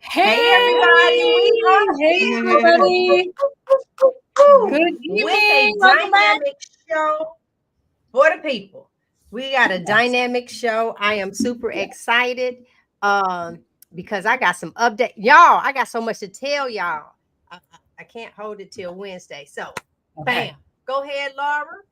Hey everybody, we are Hey here everybody. Good with a evening. Welcome back. dynamic show for the people. We got a Yes. dynamic show. I am super excited because I got some update. Y'all, I got so much to tell y'all. I can't hold it till Wednesday. So, bam. Okay. Go ahead, Laura.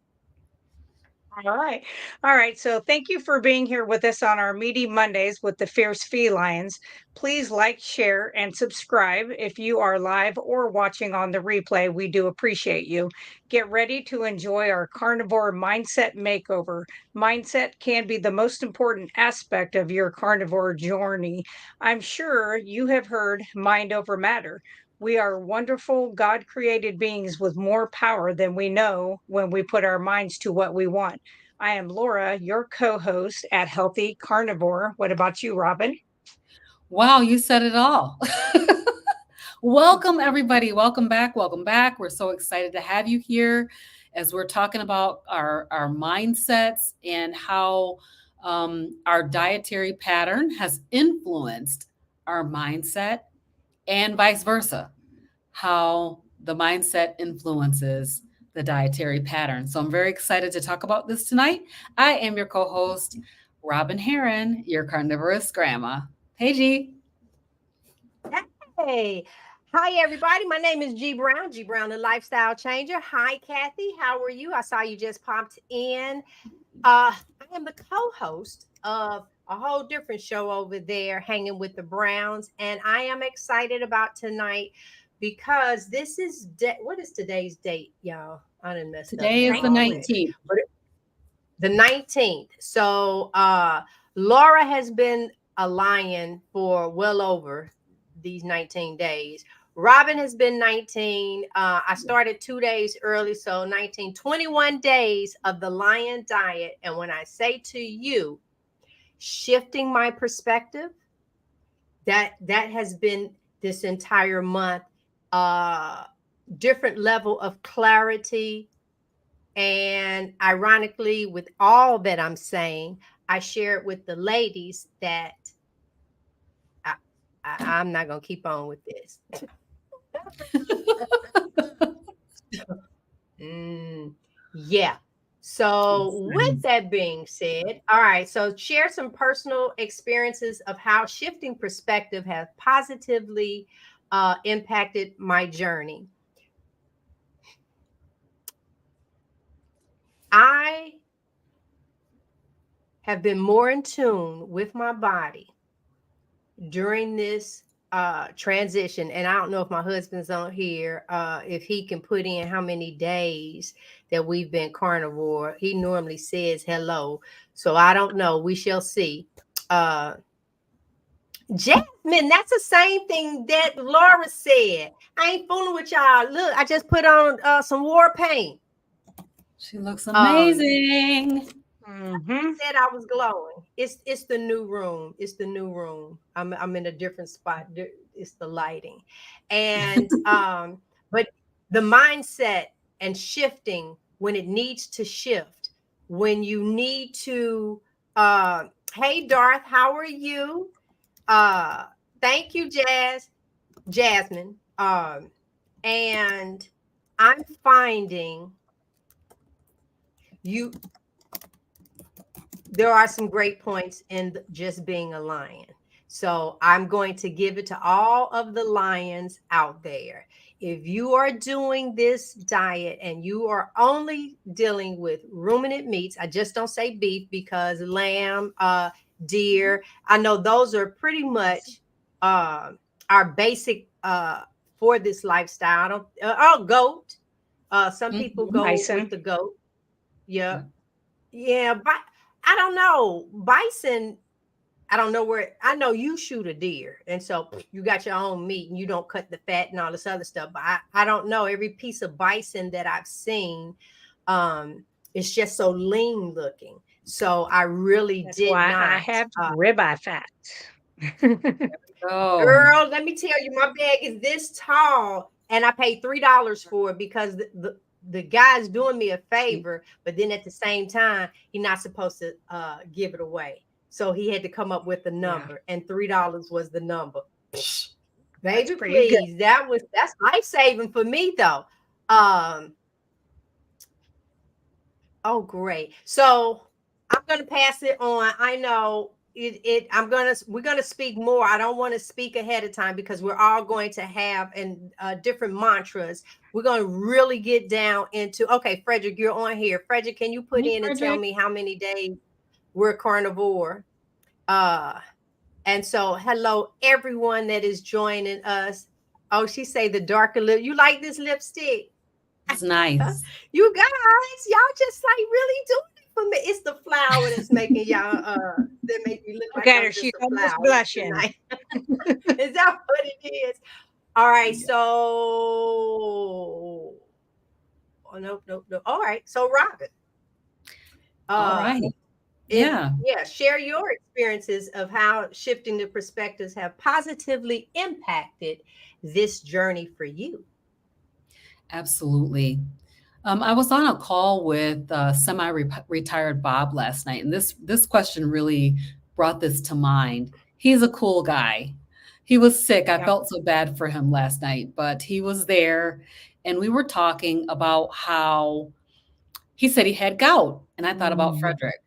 All right. All right. So thank you for being here with us on our Meaty Mondays with the Fierce FeLions. Please like, share, and subscribe if you are live or watching on the replay. We do appreciate you. Get ready to enjoy our carnivore mindset makeover. Mindset can be the most important aspect of your carnivore journey. I'm sure you have heard mind over matter. We are wonderful, God created beings with more power than we know when we put our minds to what we want. I am Laura, your co host at Healthy Carnivore. What about you, Robin? Wow, you said it all. Welcome, everybody. Welcome back. Welcome back. We're so excited to have you here as we're talking about our mindsets and how our dietary pattern has influenced our mindset and vice versa, how the mindset influences the dietary pattern. So I'm very excited to talk about this tonight. I am your co host, Robin Heron, your carnivorous grandma. Hey, G. Hey. Hi, everybody. My name is G Brown, G Brown, the lifestyle changer. Hi, Kathy. How are you? I saw you just popped in. I am the co-host of a whole different show over there, Hanging with the Browns, and I am excited about tonight because this is what is today's date, y'all? I done messed up Today is the already. 19th. But the 19th. So Laura has been a lion for well over these 19 days. Robin has been 19. I started 2 days early, so 19, 21 days of the lion diet. And when I say to you, shifting my perspective, that has been this entire month, different level of clarity. And ironically, with all that I'm saying, I share it with the ladies that I'm not going to keep on with this. Yeah. So, with that being said, all right. So, share some personal experiences of how shifting perspective has positively impacted my journey. I have been more in tune with my body during this transition, and I don't know if my husband's on here, if he can put in how many days that we've been carnivore. He normally says hello, so I don't know. We shall see. Jasmine, that's the same thing that Laura said. I ain't fooling with y'all. Look, I just put on some war paint. She looks amazing. I said I was glowing. It's the new room. It's the new room. I'm in a different spot. It's the lighting. And but the mindset and shifting when it needs to shift, when you need to hey Darth, how are you? Thank you, Jasmine. And I'm finding you there are some great points in just being a lion. So I'm going to give it to all of the lions out there. If you are doing this diet and you are only dealing with ruminant meats, I just don't say beef because lamb, deer, I know those are pretty much our basic for this lifestyle. I don't, goat. Some people go Bison. with the goat. Yeah. Yeah, but I don't know. Bison, I don't know where. I know you shoot a deer, and so you got your own meat and you don't cut the fat and all this other stuff. But I don't know. Every piece of bison that I've seen, it's just so lean looking. So I really That's did why I not. have ribeye fat. Oh, Girl, let me tell you, my bag is this tall, and I paid $3 for it because the guy's doing me a favor, but then at the same time, he's not supposed to give it away. So he had to come up with a number, and $3 was the number. That's Baby, pretty good. please. That's life saving for me though. Um, oh great. So I'm gonna pass it on. I know we're gonna speak more. I don't want to speak ahead of time because we're all going to have and different mantras. We're gonna really get down into okay, Frederick, you're on here. Frederick, can you put Hey, in and tell Frederick. me how many days we're carnivore? Uh And so, hello everyone that is joining us. Oh, she say the darker lip. You like this lipstick? It's nice. You guys, y'all just like really doing it for me. It's the flower that's making y'all that make me look Look like at I'm her. She's just a almost flower blushing. tonight. Is that what it is? All right, Yeah. so oh nope, nope, nope. All right, so Robin. All Uh right. Yeah. yeah, share your experiences of how shifting the perspectives have positively impacted this journey for you. Absolutely. I was on a call with semi-retired Bob last night, and this question really brought this to mind. He's a cool guy. He was sick. I Yep. felt so bad for him last night, but he was there, and we were talking about how he said he had gout, and I thought about Frederick,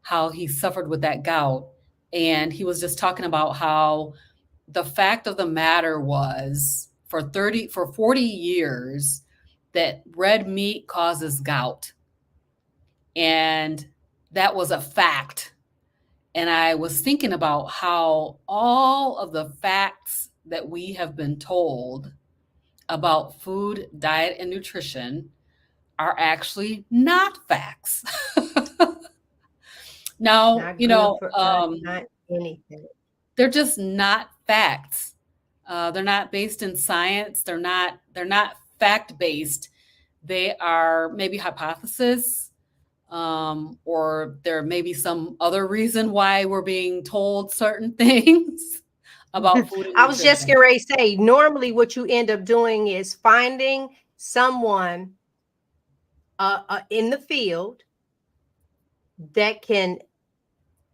how he suffered with that gout, and he was just talking about how the fact of the matter was for 40 years that red meat causes gout, and that was a fact. And I was thinking about how all of the facts that we have been told about food, diet, and nutrition are actually not facts. Now, Not good for us, not anything. they're just not facts. They're not based in science. They're not fact based. They are maybe hypothesis, or there may be some other reason why we're being told certain things about food and I was just nutrition. getting ready to say, normally what you end up doing is finding someone in the field that can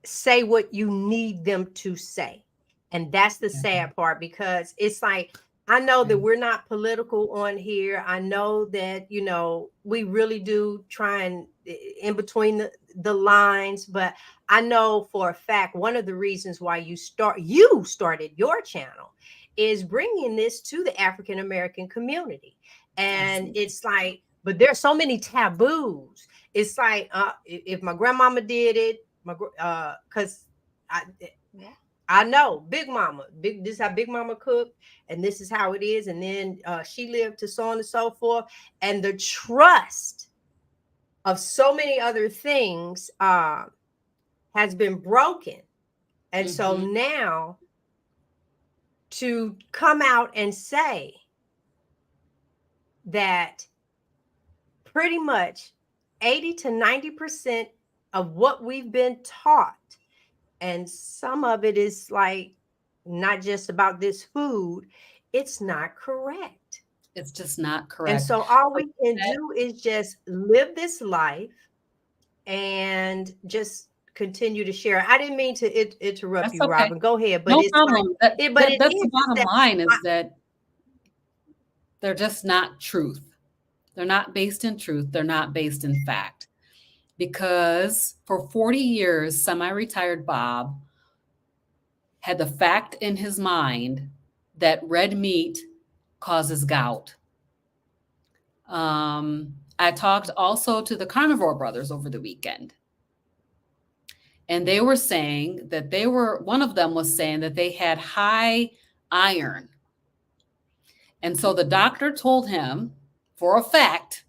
say what you need them to say. And that's the Yeah, sad part because it's like, I know yeah. that we're not political on here. I know that, we really do try and in between the lines, but I know for a fact one of the reasons why you started your channel is bringing this to the African American community. And Absolutely. it's like, but there's so many taboos. It's like if my grandmama did it, because I I know Big Mama, this is how Big Mama cooked, and this is how it is, and then she lived to so on and so forth, and the trust of so many other things has been broken, and so Hmm. now to come out and say that pretty much 80 to 90% of what we've been taught, and some of it is like not just about this food, it's not correct. It's just not And correct. so all Like we can that, do is just live this life and just continue to share. I didn't mean to interrupt that's you, okay. Robin. Go ahead. But No it's like problem. That, but that it that's the is it's bottom that line is that they're just not truth. They're not based in truth. They're not based in fact. Because for 40 years, semi-retired Bob had the fact in his mind that red meat causes gout. I talked also to the Carnivore Brothers over the weekend, and they were saying that one of them was saying that they had high iron. And so the doctor told him for a fact,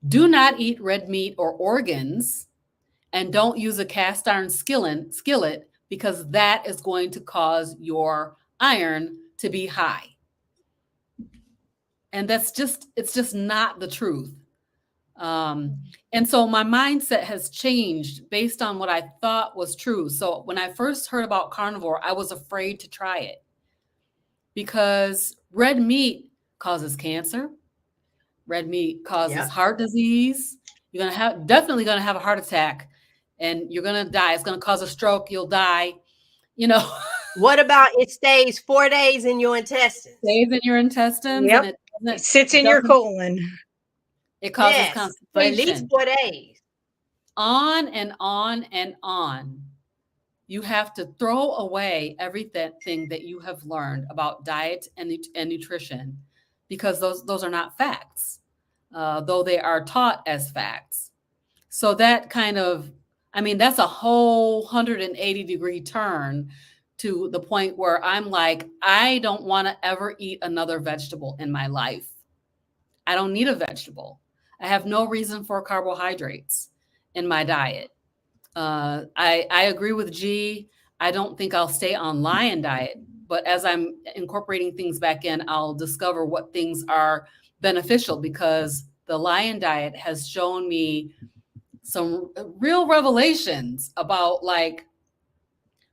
do not eat red meat or organs, and don't use a cast iron skillet because that is going to cause your iron to be high. And it's just not the truth. And so my mindset has changed based on what I thought was true. So when I first heard about carnivore, I was afraid to try it because red meat causes cancer. Red meat causes yep. heart disease. You're definitely gonna have a heart attack, and you're gonna die. It's gonna cause a stroke. You'll die. You know, What about it stays 4 days in your intestines? Stays in your intestines and Yep. it It sits in your doesn't, colon. it causes Yes, for at least constipation. 4 days. On and on and on. You have to throw away everything that you have learned about diet and nutrition because those are not facts, though they are taught as facts. So that kind of, I mean, that's a whole 180-degree turn to the point where I'm like, I don't want to ever eat another vegetable in my life. I don't need a vegetable. I have no reason for carbohydrates in my diet. I agree with G. I don't think I'll stay on lion diet, but as I'm incorporating things back in, I'll discover what things are beneficial because the lion diet has shown me some real revelations about like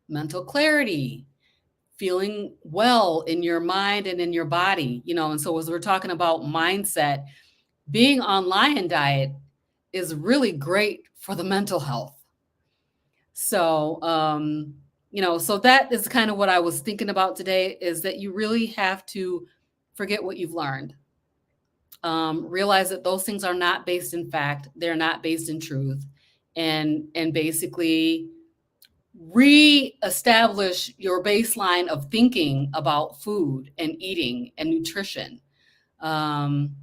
mental clarity, feeling well in your mind and in your body, you know. And so, as we're talking about mindset, being on lion diet is really great for the mental health. So, so that is kind of what I was thinking about today is that you really have to forget what you've learned. Realize that those things are not based in fact, they're not based in truth, and basically reestablish your baseline of thinking about food and eating and nutrition. Um,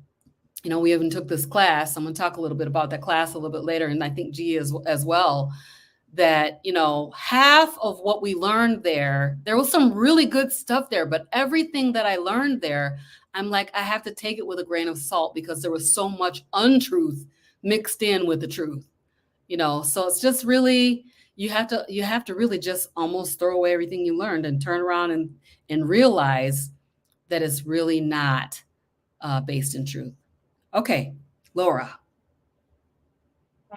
we even took this class. I'm going to talk a little bit about that class a little bit later, and I think G as well. That half of what we learned there was some really good stuff there, but everything that I learned there, I'm like, I have to take it with a grain of salt because there was so much untruth mixed in with the truth. So it's just really you have to really just almost throw away everything you learned and turn around and realize that it's really not based in truth. Okay, Laura.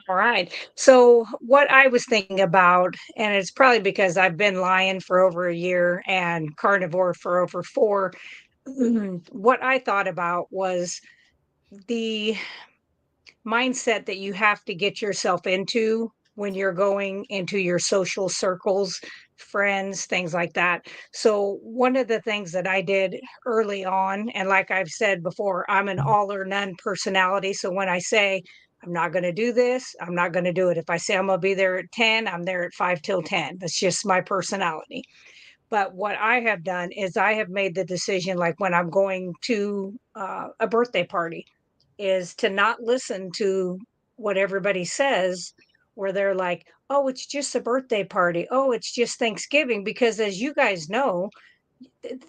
All right. So, what I was thinking about, and it's probably because I've been lion for over a year and carnivore for over four, what I thought about was the mindset that you have to get yourself into when you're going into your social circles, friends, things like that. So, one of the things that I did early on, and like I've said before, I'm an all or none personality. So, when I say I'm not going to do this, I'm not going to do it. If I say I'm going to be there at 10, I'm there at 5 till 10. That's just my personality. But what I have done is I have made the decision, like when I'm going to a birthday party, is to not listen to what everybody says, where they're like, oh, it's just a birthday party. Oh, it's just Thanksgiving. Because as you guys know,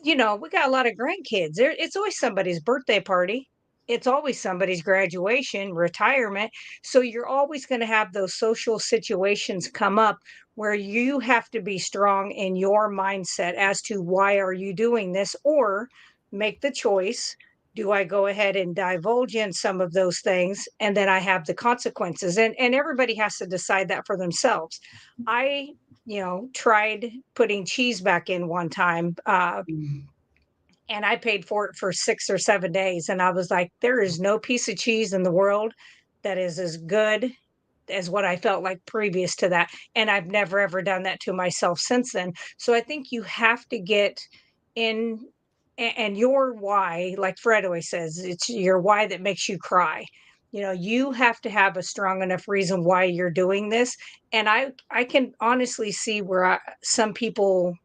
we got a lot of grandkids. It's always somebody's birthday party. It's always somebody's graduation, retirement. So you're always going to have those social situations come up where you have to be strong in your mindset as to why are you doing this, or make the choice. Do I go ahead and divulge in some of those things and then I have the consequences? And everybody has to decide that for themselves. I tried putting cheese back in one time. Mm. And I paid for it for 6 or 7 days. And I was like, there is no piece of cheese in the world that is as good as what I felt like previous to that. And I've never ever done that to myself since then. So I think you have to get in, and your why, like Fred always says, it's your why that makes you cry. You have to have a strong enough reason why you're doing this. And I can honestly see where some people,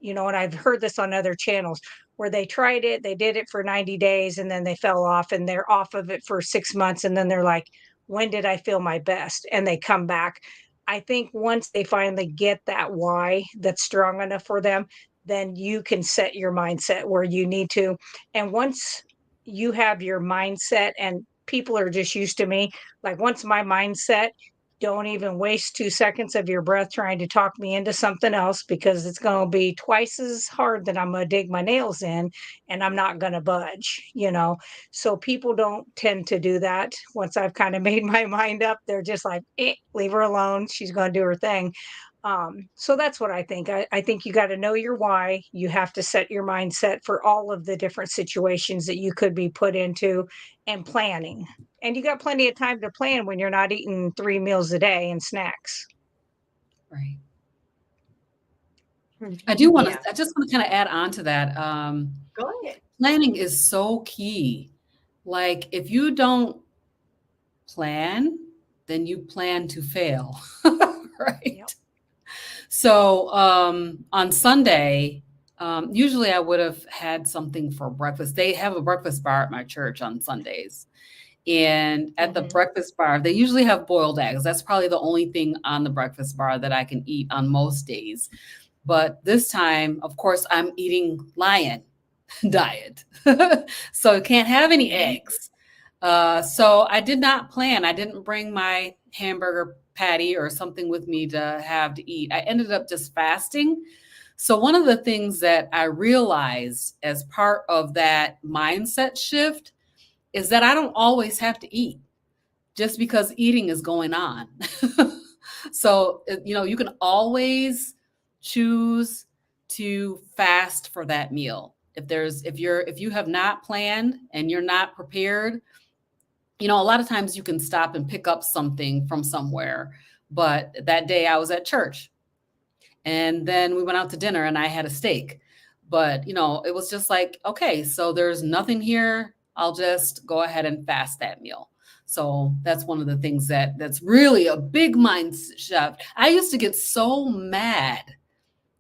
and I've heard this on other channels, where they tried it, they did it for 90 days and then they fell off and they're off of it for 6 months. And then they're like, when did I feel my best? And they come back. I think once they finally get that why that's strong enough for them, then you can set your mindset where you need to. And once you have your mindset, and people are just used to me, like once my mindset, don't even waste 2 seconds of your breath trying to talk me into something else, because it's going to be twice as hard that I'm going to dig my nails in and I'm not going to budge. So people don't tend to do that. Once I've kind of made my mind up, they're just like, leave her alone. She's going to do her thing. So that's what I think. I think you got to know your why. You have to set your mindset for all of the different situations that you could be put into, and planning. And you got plenty of time to plan when you're not eating 3 meals a day and snacks. Right. Yeah. I just want to kind of add on to that. Go ahead. Planning is so key. Like if you don't plan, then you plan to fail. Yep. Right. So on Sunday, usually I would have had something for breakfast. They have a breakfast bar at my church on Sundays. And at the Hmm. breakfast bar, they usually have boiled eggs. That's probably the only thing on the breakfast bar that I can eat on most days. But this time, of course, I'm eating lion diet. So can't have any Hmm. eggs. So I did not plan. I didn't bring my hamburger patty or something with me to have to eat. I ended up just fasting. So one of the things that I realized as part of that mindset shift is that I don't always have to eat just because eating is going on. So, you can always choose to fast for that meal. If you have not planned and you're not prepared, a lot of times you can stop and pick up something from somewhere. But that day I was at church and then we went out to dinner and I had a steak. But, it was just like, okay, so there's nothing here. I'll just go ahead and fast that meal. So that's one of the things that's really a big mindset shift. I used to get so mad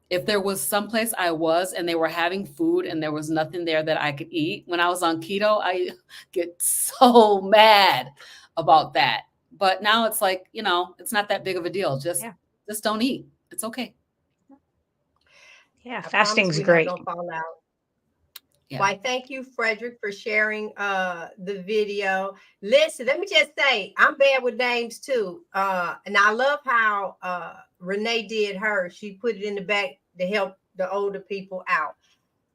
if there was someplace I was and they were having food and there was nothing there that I could eat. When I was on keto, I get so mad about that. But now it's like, it's not that big of a deal. Just Yeah. just don't eat. It's okay. Yeah. I promise Fasting's we're not great. gonna fall out. Yeah. Why, thank you, Frederick, for sharing the video. Listen, let me just say, I'm bad with names too. And I love how Renee did her. She put it in the back to help the older people out.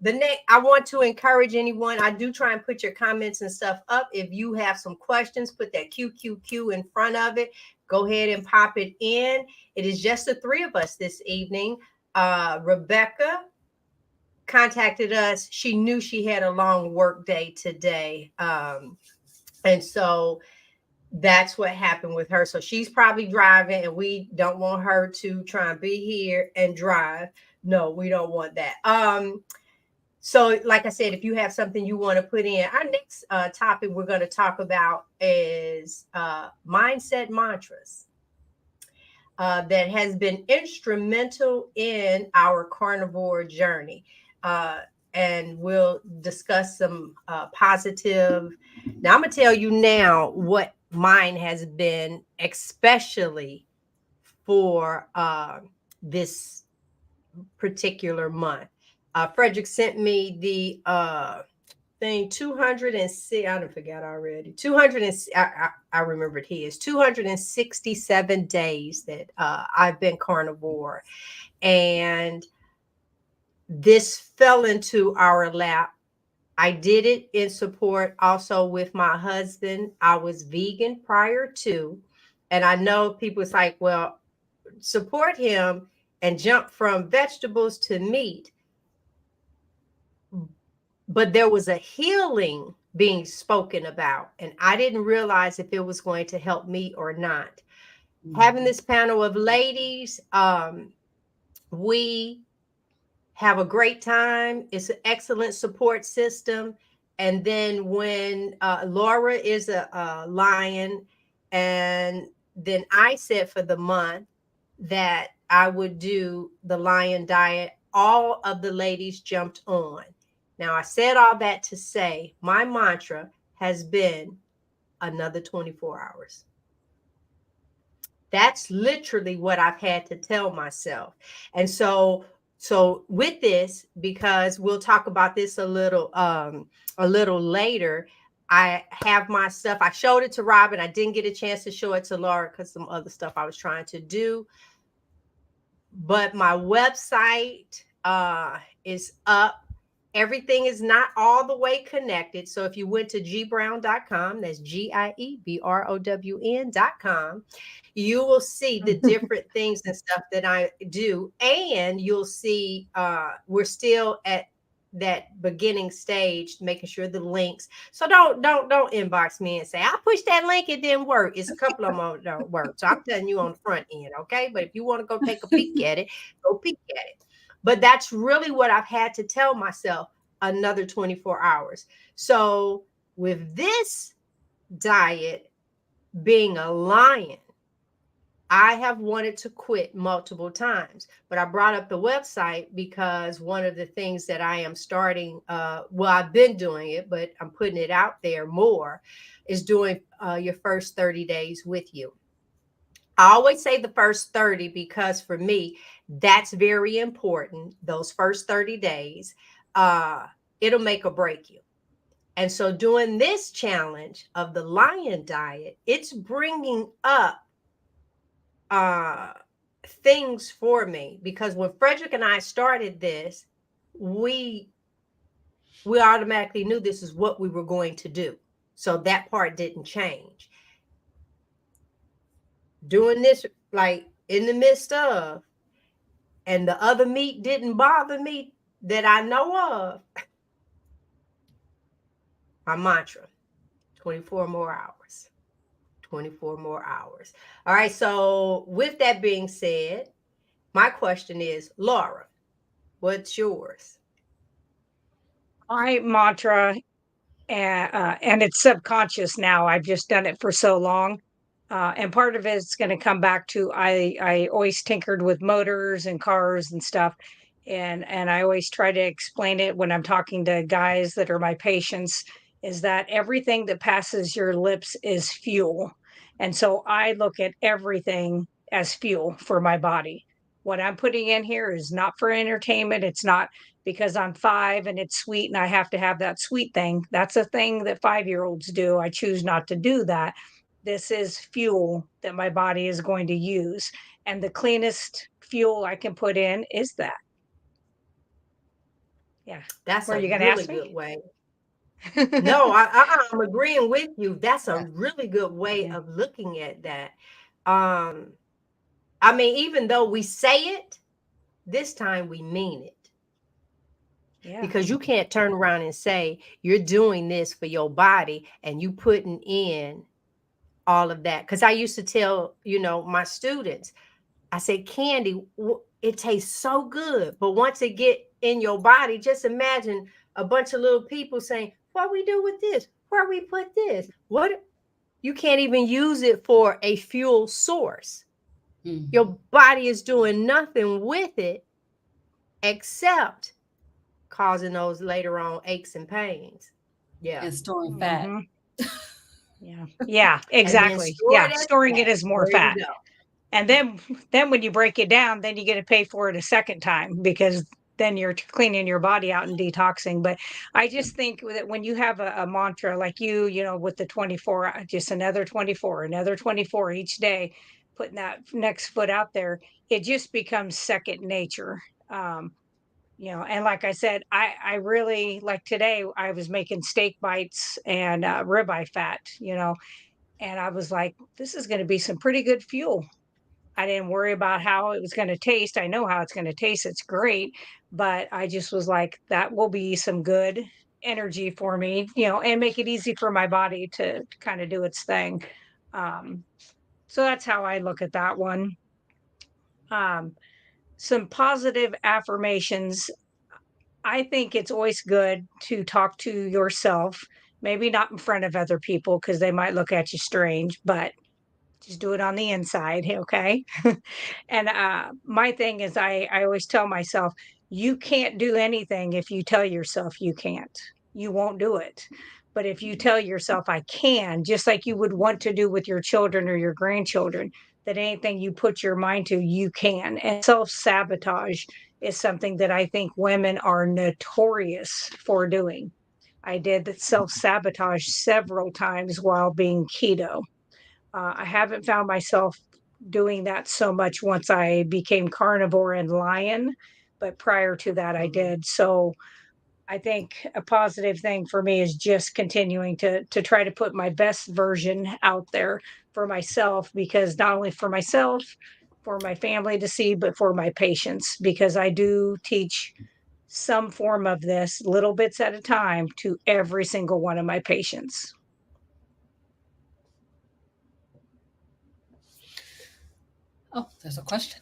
The next, I want to encourage anyone. I do try and put your comments and stuff up. If you have some questions, put that QQQ in front of it. Go ahead and pop it in. It is just the three of us this evening. Rebecca contacted us. She knew she had a long work day today. And so that's what happened with her. So she's probably driving, and we don't want her to try and be here and drive. No, we don't want that. So like I said, if you have something you want to put in, our next topic we're going to talk about is mindset mantras. That has been instrumental in our carnivore journey. And we'll discuss some positive. Now, I'm going to tell you now what mine has been, especially for this particular month. Frederick sent me the thing 206. I don't forget already. 200 and I remembered his 267 days that I've been carnivore, and this fell into our lap. I did it in support also with my husband. I was vegan prior to, and I know people is like, well, support him and jump from vegetables to meat. But there was a healing being spoken about, and I didn't realize if it was going to help me or not. Having this panel of ladies, we have a great time. It's an excellent support system. And then when Laura is a lion, and then I said for the month that I would do the lion diet, all of the ladies jumped on. Now, I said all that to say my mantra has been another 24 hours. That's literally what I've had to tell myself. And so with this, because we'll talk about this a little later, I have my stuff. I showed it to Robin. I didn't get a chance to show it to Laura because some other stuff I was trying to do. But my website is up. Everything is not all the way connected. So if you went to gbrown.com, that's GIEBROWN.com, you will see the different things and stuff that I do. And you'll see we're still at that beginning stage, making sure the links. So don't inbox me and say, I pushed that link, it didn't work. It's a couple of them don't work. So I'm telling you on the front end, okay? But if you want to go take a peek at it, go peek at it. But that's really what I've had to tell myself, another 24 hours. So with this diet being a lion, I have wanted to quit multiple times, but I brought up the website because one of the things that I am starting, well, I've been doing it, but I'm putting it out there more, is doing your first 30 days with you. I always say the first 30 because for me, that's very important. Those first 30 days, it'll make or break you. And so doing this challenge of the lion diet, it's bringing up uh things for me, because when Frederick and I started this, we automatically knew this is what we were going to do. So that part didn't change. Doing this like in the midst of, and the other meat didn't bother me that I know of. My mantra, 24 more hours. 24 more hours. All right. So with that being said, my question is, Laura, what's yours? My mantra, and it's subconscious now. I've just done it for so long. And part of it's going to come back to I always tinkered with motors and cars and stuff. And I always try to explain it when I'm talking to guys that are my patients, is that everything that passes your lips is fuel. And so I look at everything as fuel for my body. What I'm putting in here is not for entertainment. It's not because I'm 5 and it's sweet and I have to have that sweet thing. That's a thing that 5-year-olds do. I choose not to do that. This is fuel that my body is going to use. And the cleanest fuel I can put in is that. Yeah. That's Were a you going to really ask me? good way. No, I'm agreeing with you. That's a Yeah. really good way Yeah. of looking at that. Um, I mean, even though we say it, this time we mean it, Yeah. because you can't turn around and say you're doing this for your body and you putting in all of that. Because I used to tell, my students, I said, candy, it tastes so good, but once it get in your body, just imagine a bunch of little people saying, what we do with this? Where we put this? What? You can't even use it for a fuel source. Your body is doing nothing with it except causing those later on aches and pains. Yeah. And storing fat. Mhm. Yeah. Yeah, And then exactly. store Yeah, it as storing it fat. as more There you fat. go. And then when you break it down, then you get to pay for it a second time, because then you're cleaning your body out and detoxing. But I just think that when you have a mantra like with the 24, just another 24, another 24 each day, putting that next foot out there, it just becomes second nature. Um, and like I said, I really, like today, I was making steak bites and ribeye fat, and I was like, this is going to be some pretty good fuel. I didn't worry about how it was going to taste. I know how it's going to taste. It's great. But I just was like, that will be some good energy for me, and make it easy for my body to kind of do its thing. Um, so that's how I look at that one. Um, some positive affirmations. I think it's always good to talk to yourself, maybe not in front of other people because they might look at you strange, but just do it on the inside, okay? And my thing is, I always tell myself, you can't do anything if you tell yourself you can't. You won't do it. But if you tell yourself I can, just like you would want to do with your children or your grandchildren, that anything you put your mind to, you can. And self-sabotage is something that I think women are notorious for doing. I did self-sabotage several times while being keto. I haven't found myself doing that so much once I became carnivore and lion, but prior to that, I Mhm. did. So I think a positive thing for me is just continuing to try to put my best version out there for myself, because not only for myself, for my family to see, but for my patients, because I do teach some form of this little bits at a time to every single one of my patients. Oh, there's a question.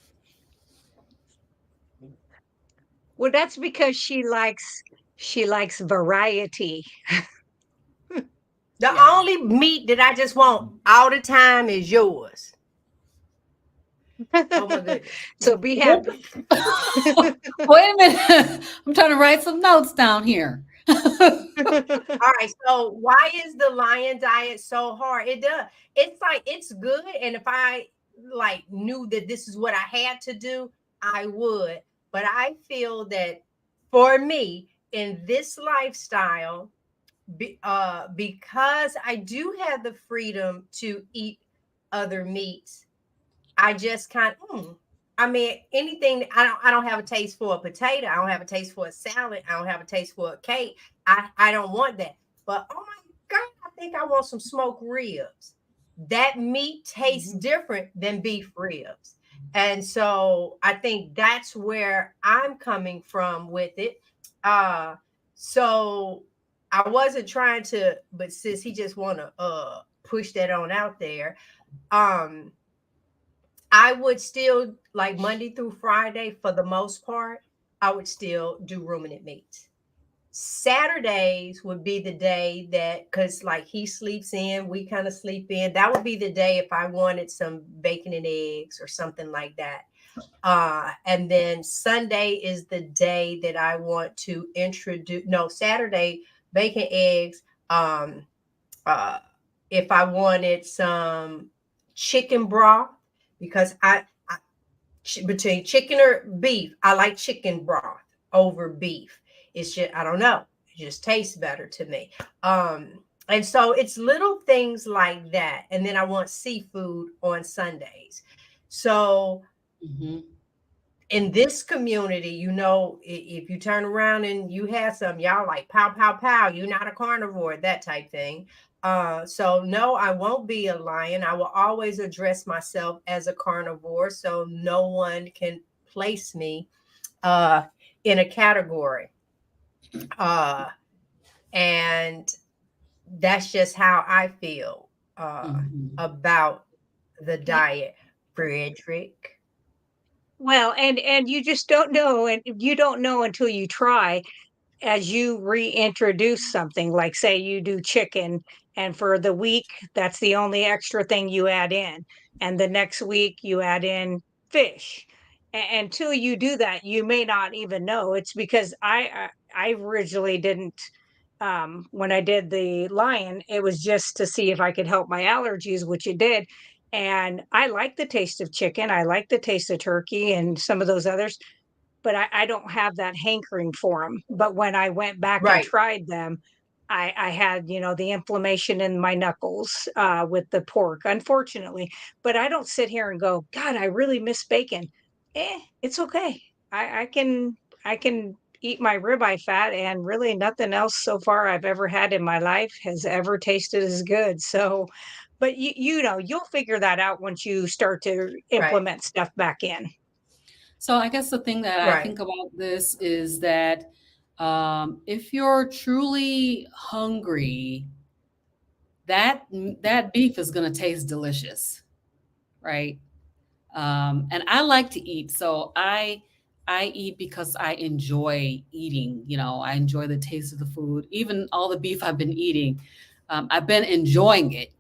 Well, that's because she likes variety. The Yeah. only meat that I just want all the time is yours. Oh my goodness. So be Wait happy. a minute. I'm trying to write some notes down here. All right. So why is the lion diet so hard? It does. It's like it's good. And if I like knew that this is what I had to do, I would. But I feel that for me in this lifestyle, because I do have the freedom to eat other meats, I just kind of, I mean, anything. I don't have a taste for a potato. I don't have a taste for a salad. I don't have a taste for a cake. I don't want that. But oh my God, I think I want some smoked ribs. That meat tastes Mhm. different than beef ribs. And so I think that's where I'm coming from with it. Uh so I wasn't trying to, but since he just wanna push that on out there, um I would still like Monday through Friday for the most part, I would still do ruminant meats. Saturdays would be the day that, because like he sleeps in, we kind of sleep in. That would be the day if I wanted some bacon and eggs or something like that. And then Sunday is the day that I want to introduce, no, Saturday, bacon, eggs. Um, uh, if I wanted some chicken broth, because between chicken or beef, I like chicken broth over beef. It's just, I don't know, it just tastes better to me. And so it's little things like that. And then I want seafood on Sundays. So Mhm. in this community, if you turn around and you have some, y'all like pow, pow, pow, you're not a carnivore, that type thing. So no, I won't be a lion. I will always address myself as a carnivore, so no one can place me uh, in a category. Uh, and that's just how I feel Mhm. about the diet, Frederick. Well, and you just don't know, and you don't know until you try. As you reintroduce something, like say you do chicken, and for the week, that's the only extra thing you add in. And the next week, you add in fish. Until you do that, you may not even know. It's because I originally didn't. When I did the lion, it was just to see if I could help my allergies, which it did. And I like the taste of chicken. I like the taste of turkey and some of those others, but I don't have that hankering for them. But when I went back and Right, tried them, I had, the inflammation in my knuckles with the pork, unfortunately. But I don't sit here and go, God, I really miss bacon. It's okay. I can eat my ribeye fat, and really nothing else so far I've ever had in my life has ever tasted as good. So, but you'll figure that out once you start to right, implement stuff back in. So I guess the thing that I right. think about this is that if you're truly hungry, that beef is going to taste delicious, right? And I like to eat, so I eat because I enjoy eating. I enjoy the taste of the food. Even all the beef I've been eating, I've been enjoying it.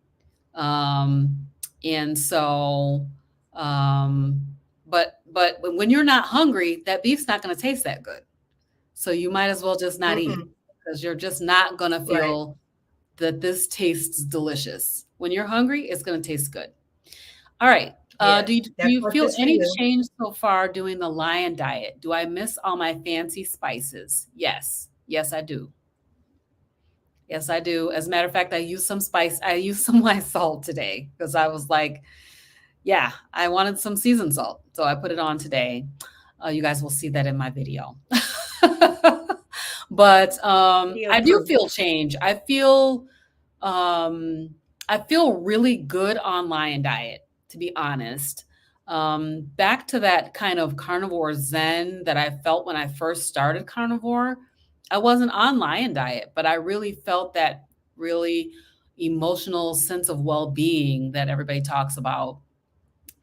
Um, and so, um, but when you're not hungry, that beef's not going to taste that good. So you might as well just not eat Mm-mm, because you're just not going to right. feel that this tastes delicious. When you're hungry, it's going to taste good. All right. Do Yes, you, do that's you what feel this any feel. change so far doing the lion diet? Do I miss all my fancy spices? Yes. Yes, I do. Yes, I do. As a matter of fact, I used some spice. I used some of my salt today because I was like, yeah, I wanted some seasoned salt. So I put it on today. You guys will see that in my video. But Video I do proof. feel change. Um, I feel really good on lion diet, to be honest. Back to that kind of carnivore zen that I felt when I first started carnivore. I wasn't on lion diet, but I really felt that really emotional sense of well-being that everybody talks about.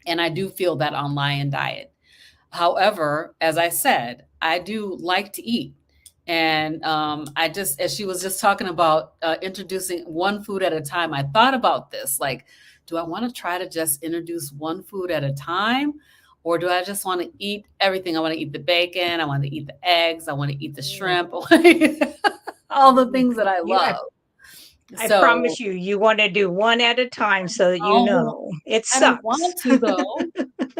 And I do feel that on lion diet. However, as I said, I do like to eat. And I just, as she was just talking about introducing one food at a time, I thought about this. Like, do I want to try to just introduce one food at a time? Or do I just want to eat everything? I want to eat the bacon. I want to eat the eggs. I want to eat the shrimp. All the things that I You, love. I So, promise you, you want to do one at a time so that you oh, know. It I don't sucks. want to though.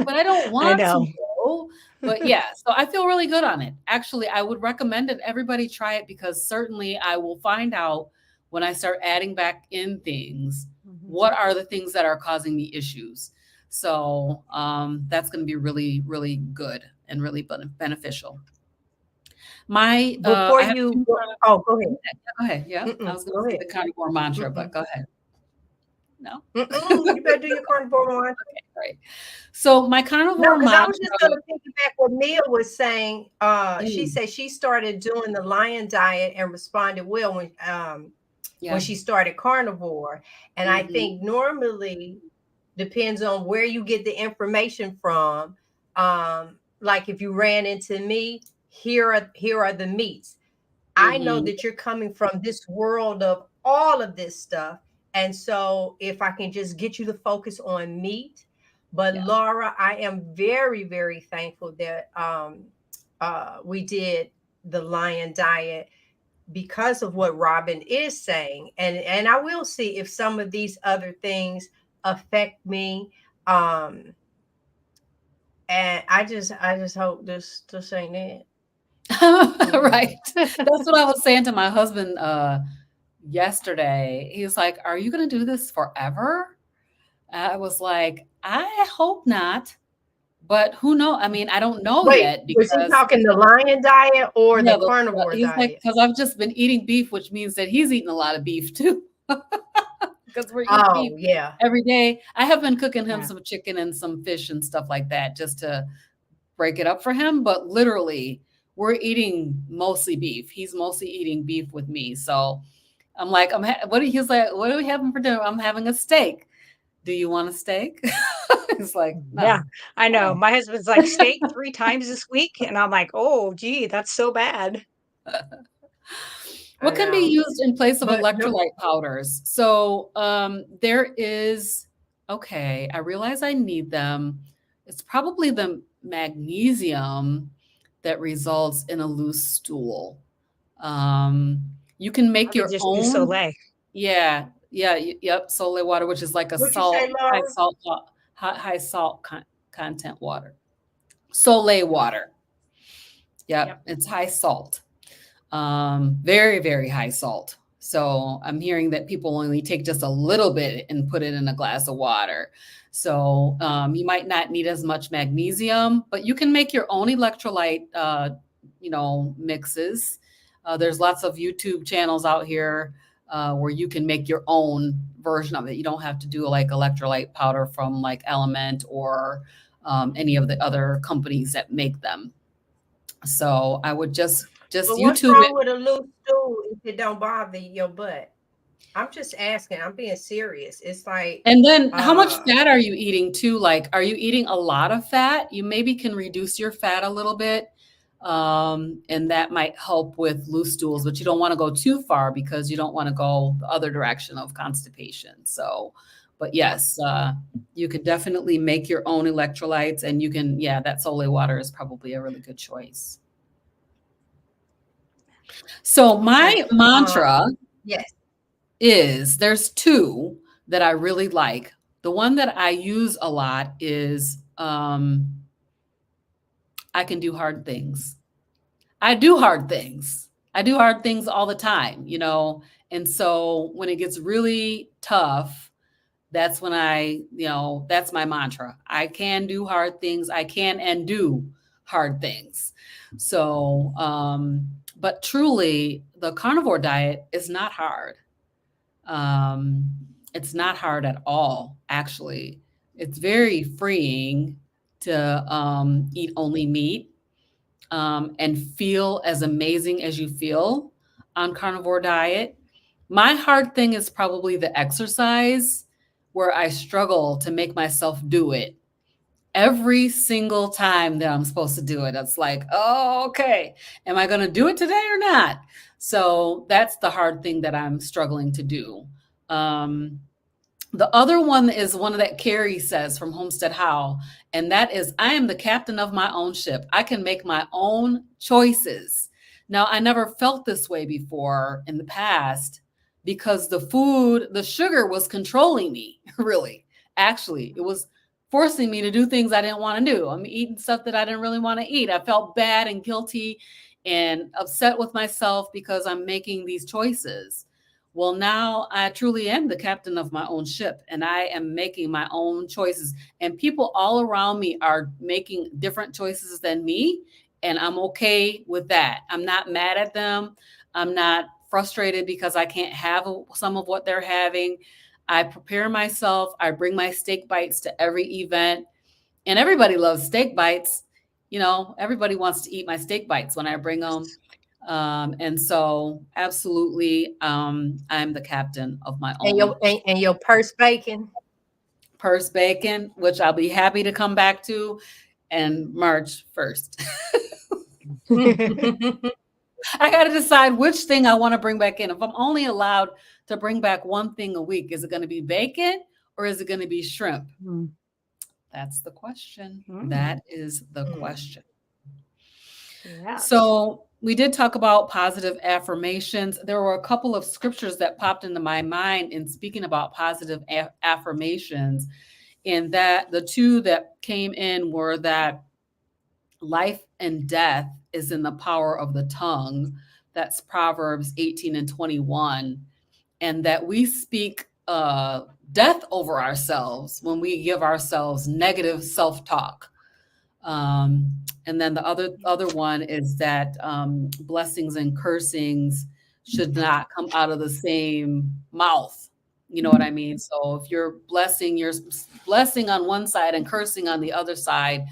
But I don't I want to know. though. But yeah, so I feel really good on it. Actually, I would recommend it. Everybody try it because certainly I will find out when I start adding back in things, what are the things that are causing the issues. So that's going to be really, really good and really beneficial. I Before have you two. go, oh, go ahead. Go ahead. Yeah, I was going Go to say ahead. the carnivore mantra, but go ahead. No. You better do your carnivore one. Okay, great. So my No, carnivore because I was mantra. just going to piggyback what Mia was saying. She Mm, said she started doing the lion diet and responded well when yeah. she started carnivore. And I Mhm. think normally depends on where you get the information from. Like if you ran into me, here are the meats. I know Mhm. that you're coming from this world of all of this stuff. And so if I can just get you to focus on meat. But Yeah. Laura, I am very, very thankful that we did the lion diet because of what Robin is saying. And I will see if some of these other things affect me. And I just hope this ain't it. Right. That's what I was saying to my husband yesterday. He was like, "Are you going to do this forever?" I was like, "I hope not, but who knows? I mean, I don't know Wait, yet was he because talking the lion diet or yeah, the carnivore he's like, diet? because I've just been eating beef, which means that he's eating a lot of beef too, because we're eating beef Oh, yeah. every day. I have been cooking him Yeah. some chicken and some fish and stuff like that just to break it up for him, but literally we're eating mostly beef. He's mostly eating beef with me. So I'm like, he's like, what are we having for dinner? I'm having a steak. Do you want a steak? He's like, Yeah, no. I know. Oh. My husband's like steak 3 times this week. And I'm like, oh, gee, that's so bad. What I can be know. used in place of But no, electrolyte powders? So there is, okay, I realize I need them. It's probably the magnesium that results in a loose stool. Um, you can I make would your just do own. Soleil. Yeah, yeah, yep. Soleil water, which is like a what you say, high Laura? salt, high salt content water. Soleil water. Yep, Yep. it's high salt. Very, very high salt. So I'm hearing that people only take just a little bit and put it in a glass of water. So you might not need as much magnesium, but you can make your own electrolyte, mixes. There's lots of YouTube channels out here where you can make your own version of it. You don't have to do like electrolyte powder from like Element or any of the other companies that make them. So I would just But what's YouTube wrong it. with a loose stool if it don't bother your butt? I'm just asking. I'm being serious. It's like, And then how much uh, fat are you eating too? Like, are you eating a lot of fat? You maybe can reduce your fat a little bit. And that might help with loose stools, but you don't want to go too far because you don't want to go the other direction of constipation. So, but yes, you could definitely make your own electrolytes and you can, yeah, that Soleil water is probably a really good choice. So okay. my mantra Yes. is there's two that I really like. The one that I use a lot is I can do hard things. I do hard things. I do hard things all the time, you know. And so when it gets really tough, that's when that's my mantra. I can do hard things. I can and do hard things. So, but truly, the carnivore diet is not hard. Um, it's not hard at all, actually. It's very freeing to eat only meat and feel as amazing as you feel on carnivore diet. My hard thing is probably the exercise where I struggle to make myself do it. every single time that I'm supposed to do it. It's like, oh, okay. Am I going to do it today or not? So that's the hard thing that I'm struggling to do. The other one is one that Carrie says from Homestead How, and that is, I am the captain of my own ship. I can make my own choices. Now, I never felt this way before in the past because the sugar was controlling me, really. Actually, it was forcing me to do things I didn't want to do. I'm eating stuff that I didn't really want to eat. I felt bad and guilty and upset with myself because I'm making these choices. Well, now I truly am the captain of my own ship and I am making my own choices. And people all around me are making different choices than me. And I'm okay with that. I'm not mad at them. I'm not frustrated because I can't have some of what they're having. I prepare myself. I bring my steak bites to every event. And everybody loves steak bites. Everybody wants to eat my steak bites when I bring them. And so absolutely, I'm the captain of my own. And your purse bacon. Purse bacon, which I'll be happy to come back to, and March 1st. I got to decide which thing I want to bring back in. If I'm only allowed to bring back one thing a week, is it going to be bacon or is it going to be shrimp? That's the question. That is the question. Yes. So we did talk about positive affirmations. There were a couple of scriptures that popped into my mind in speaking about positive affirmations. And that the two that came in were that life and death is in the power of the tongue. That's Proverbs 18:21. And that we speak death over ourselves when we give ourselves negative self-talk. And then the other one is that blessings and cursings should not come out of the same mouth. You know what I mean? So if you're blessing on one side and cursing on the other side,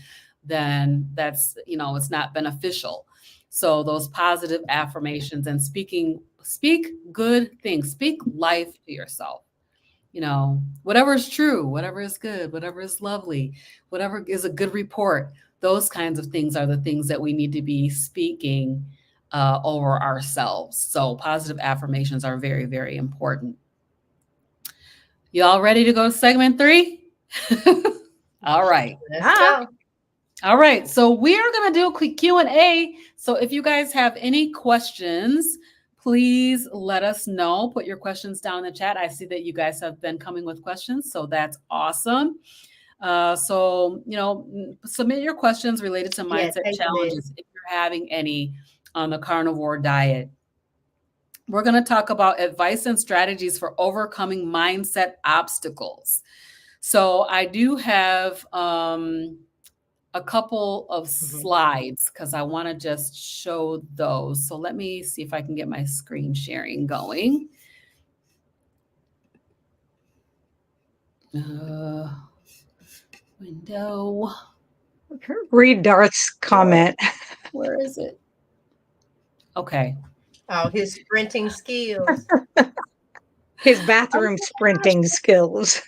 then that's, it's not beneficial. So those positive affirmations and speak good things, speak life to yourself. Whatever is true, whatever is good, whatever is lovely, whatever is a good report, those kinds of things are the things that we need to be speaking over ourselves. So positive affirmations are very, very important. Y'all ready to go to segment 3? All right. Let's go. All right. So we are going to do a quick Q&A. So if you guys have any questions, please let us know. Put your questions down in the chat. I see that you guys have been coming with questions, so that's awesome. So submit your questions related to mindset challenges if you're having any on the carnivore diet. We're going to talk about advice and strategies for overcoming mindset obstacles. So I do have a couple of slides because I want to just show those. So let me see if I can get my screen sharing going. Window. Read Darth's comment. Where is it? Okay. Oh, his sprinting skills. His bathroom sprinting skills.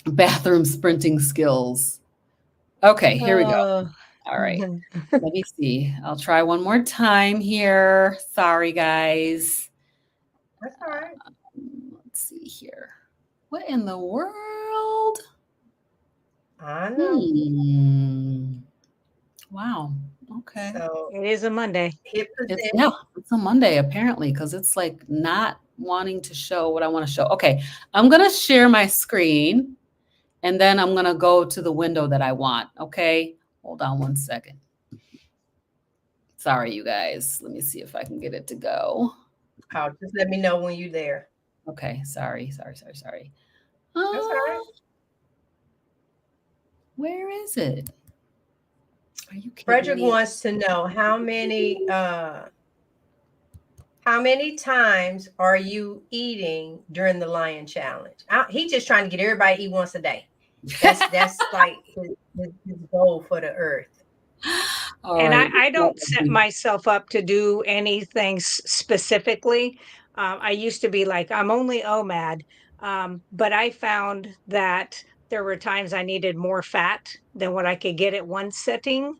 Bathroom sprinting skills. Okay, here we go. All right. Let me see. I'll try one more time here. Sorry, guys. That's all right. Let's see here. What in the world? I know. Wow. Okay. So it is a Monday. It's a Monday apparently because it's like not wanting to show what I want to show. Okay. I'm going to share my screen. And then I'm going to go to the window that I want. Okay. Hold on one second. Sorry, you guys. Let me see if I can get it to go. Oh, just let me know when you're there. Okay. Sorry. That's all right. Where is it? Are you kidding Frederick me? wants to know how many times are you eating during the Lion Challenge? He's just trying to get everybody to eat once a day. That's like his goal for the earth. And I don't set myself up to do anything specifically. I used to be like, I'm only OMAD. But I found that there were times I needed more fat than what I could get at one sitting.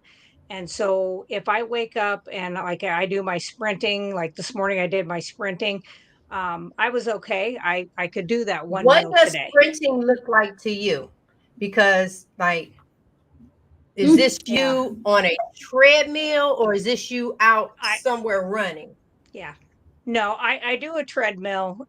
And so if I wake up and like I do my sprinting, like this morning I did my sprinting, I was okay. I could do that one What meal does today. sprinting look like to you? Because, like, is Mm. this Yeah. you on a treadmill or is this you out I somewhere running? Yeah. No, I do a treadmill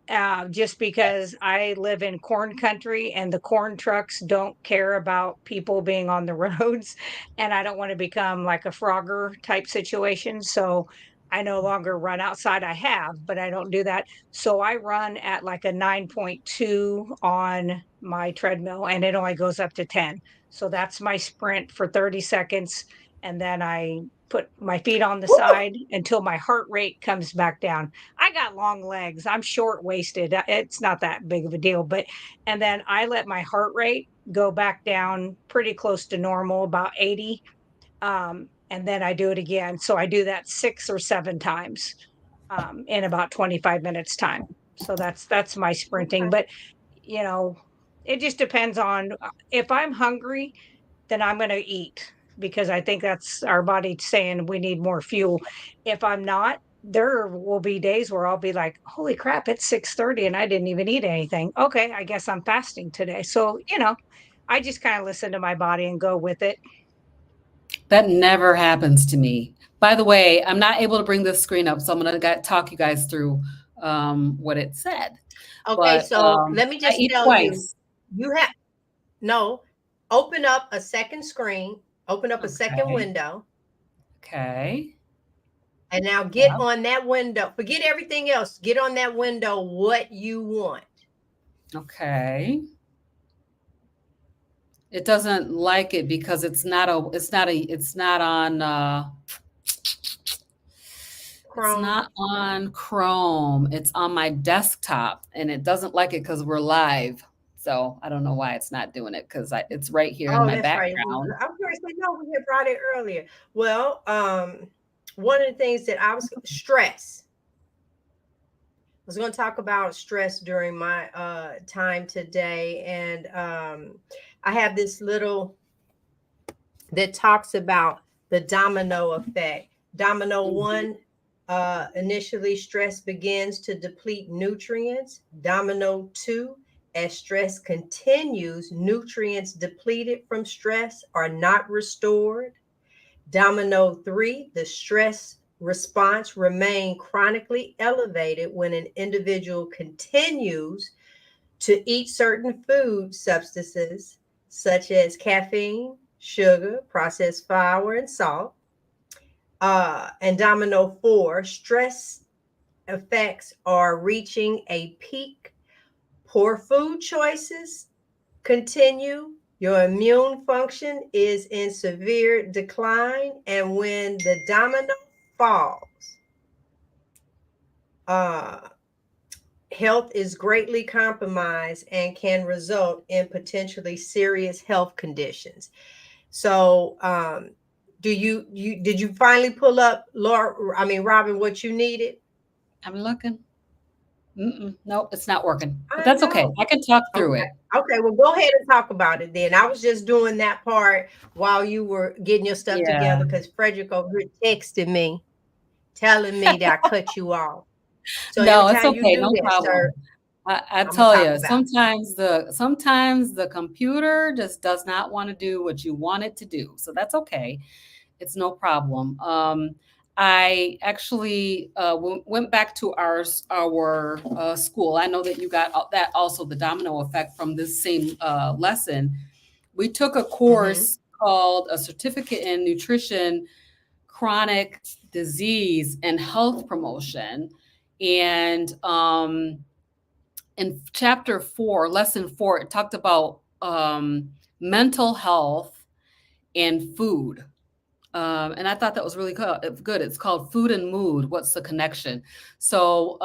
just because I live in corn country and the corn trucks don't care about people being on the roads. And I don't want to become like a Frogger type situation. So I no longer run outside. I have, but I don't do that. So I run at like a 9.2 on my treadmill and it only goes up to 10. So that's my sprint for 30 seconds. And then I put my feet on the Woo! side until my heart rate comes back down. I got long legs. I'm short waisted. It's not that big of a deal, but and then I let my heart rate go back down pretty close to normal, about 80. And then I do it again. So I do that 6 or 7 times in about 25 minutes time. So that's my sprinting. Okay. But you know, it just depends on if I'm hungry, then I'm going to eat because I think that's our body saying we need more fuel. If I'm not, there will be days where I'll be like, "Holy crap, it's 6:30 and I didn't even eat anything." Okay, I guess I'm fasting today. So, I just kind of listen to my body and go with it. That never happens to me. By the way, I'm not able to bring this screen up, so I'm going to talk you guys through what it said. Okay, But so let me I just eat tell you, twice. you have no, open up a second screen, open up a second Okay. window, Okay. and now get Yeah. on that window. Forget everything else. Get on that window what you want. Okay. It doesn't like it because it's not on it's Chrome. not on Chrome. It's on my desktop and it doesn't like it because we're live. So I don't know why it's not doing it because it's right here in Oh, my that's right. background. I'm going to say no, we had brought it earlier. Well, one of the things that I was stress. I was going to talk about stress during my time today, and I have this little that talks about the domino effect. Domino Mhm. one, initially stress begins to deplete nutrients. Domino two, as stress continues, nutrients depleted from stress are not restored. Domino three, the stress response remain chronically elevated when an individual continues to eat certain food substances such as caffeine, sugar, processed flour, and salt. And domino four, stress effects are reaching a peak. Poor food choices continue. Your immune function is in severe decline. And when the domino falls, uh, health is greatly compromised and can result in potentially serious health conditions. So, did you finally pull up, Laura? I mean, Robin, what you needed? I'm looking. Nope, it's not working. But I that's okay. know. I can talk through Okay. it. Okay. Well, go ahead and talk about it then. I was just doing that part while you were getting your stuff Yeah. together because Frederick over here texted me telling me that I cut you off. So every No, it's time you okay. do No that, sir, problem. I I'm gonna tell talk you, about sometimes the computer just does not want to do what you want it to do. So that's okay. It's no problem. I actually went back to our school. I know that you got that also the domino effect from this same lesson. We took a it. Hmm. course called a certificate in nutrition, chronic disease, and health promotion, and in chapter 4, lesson 4, it talked about mental health and food. And I thought that was really good. It's called Food and Mood. What's the connection? So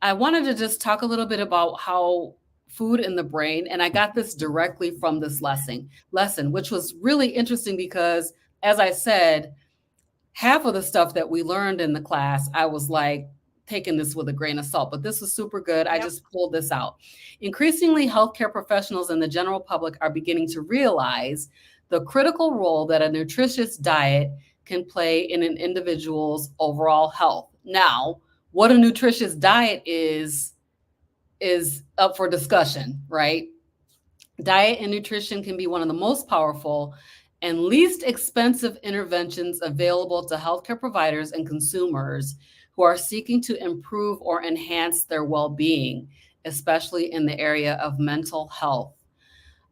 I wanted to just talk a little bit about how food in the brain, and I got this directly from this lesson, which was really interesting because, as I said, half of the stuff that we learned in the class, I was like, taking this with a grain of salt, but this was super good. I Yep. just pulled this out. Increasingly, healthcare professionals and the general public are beginning to realize the critical role that a nutritious diet can play in an individual's overall health. Now, what a nutritious diet is up for discussion, right? Diet and nutrition can be one of the most powerful and least expensive interventions available to healthcare providers and consumers who are seeking to improve or enhance their well-being, especially in the area of mental health.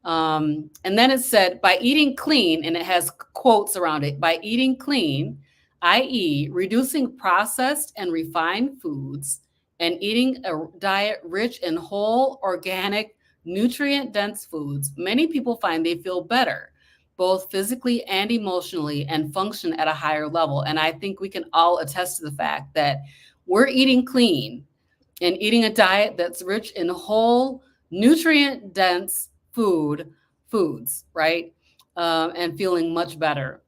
And then it said, by eating clean, and it has quotes around it, by eating clean, i.e., reducing processed and refined foods and eating a diet rich in whole, organic, nutrient-dense foods, many people find they feel better, both physically and emotionally, and function at a higher level. And I think we can all attest to the fact that we're eating clean and eating a diet that's rich in whole, nutrient-dense foods, right? And feeling much better.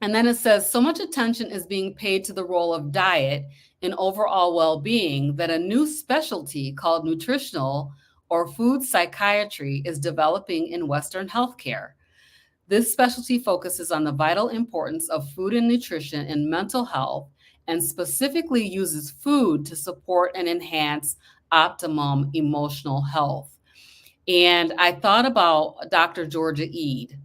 And then it says, so much attention is being paid to the role of diet in overall well-being that a new specialty called nutritional or food psychiatry is developing in Western healthcare. This specialty focuses on the vital importance of food and nutrition in mental health and specifically uses food to support and enhance optimum emotional health. And I thought about Dr. Georgia Ede.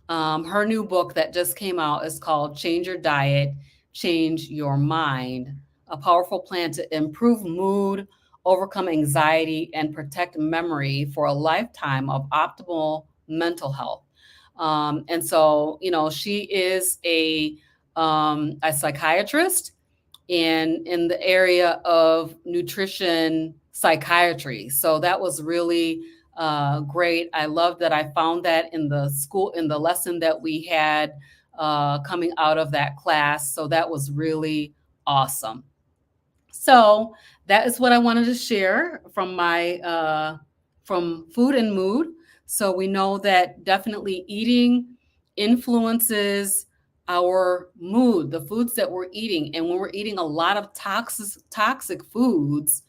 Her new book that just came out is called Change Your Diet, Change Your Mind, a powerful plan to improve mood, overcome anxiety, and protect memory for a lifetime of optimal mental health. And so, she is a psychiatrist in the area of nutrition psychiatry. So that was really great. I love that I found that in the lesson that we had coming out of that class. So that was really awesome. So that is what I wanted to share from from food and mood. So we know that definitely eating influences our mood, the foods that we're eating. And when we're eating a lot of toxic foods,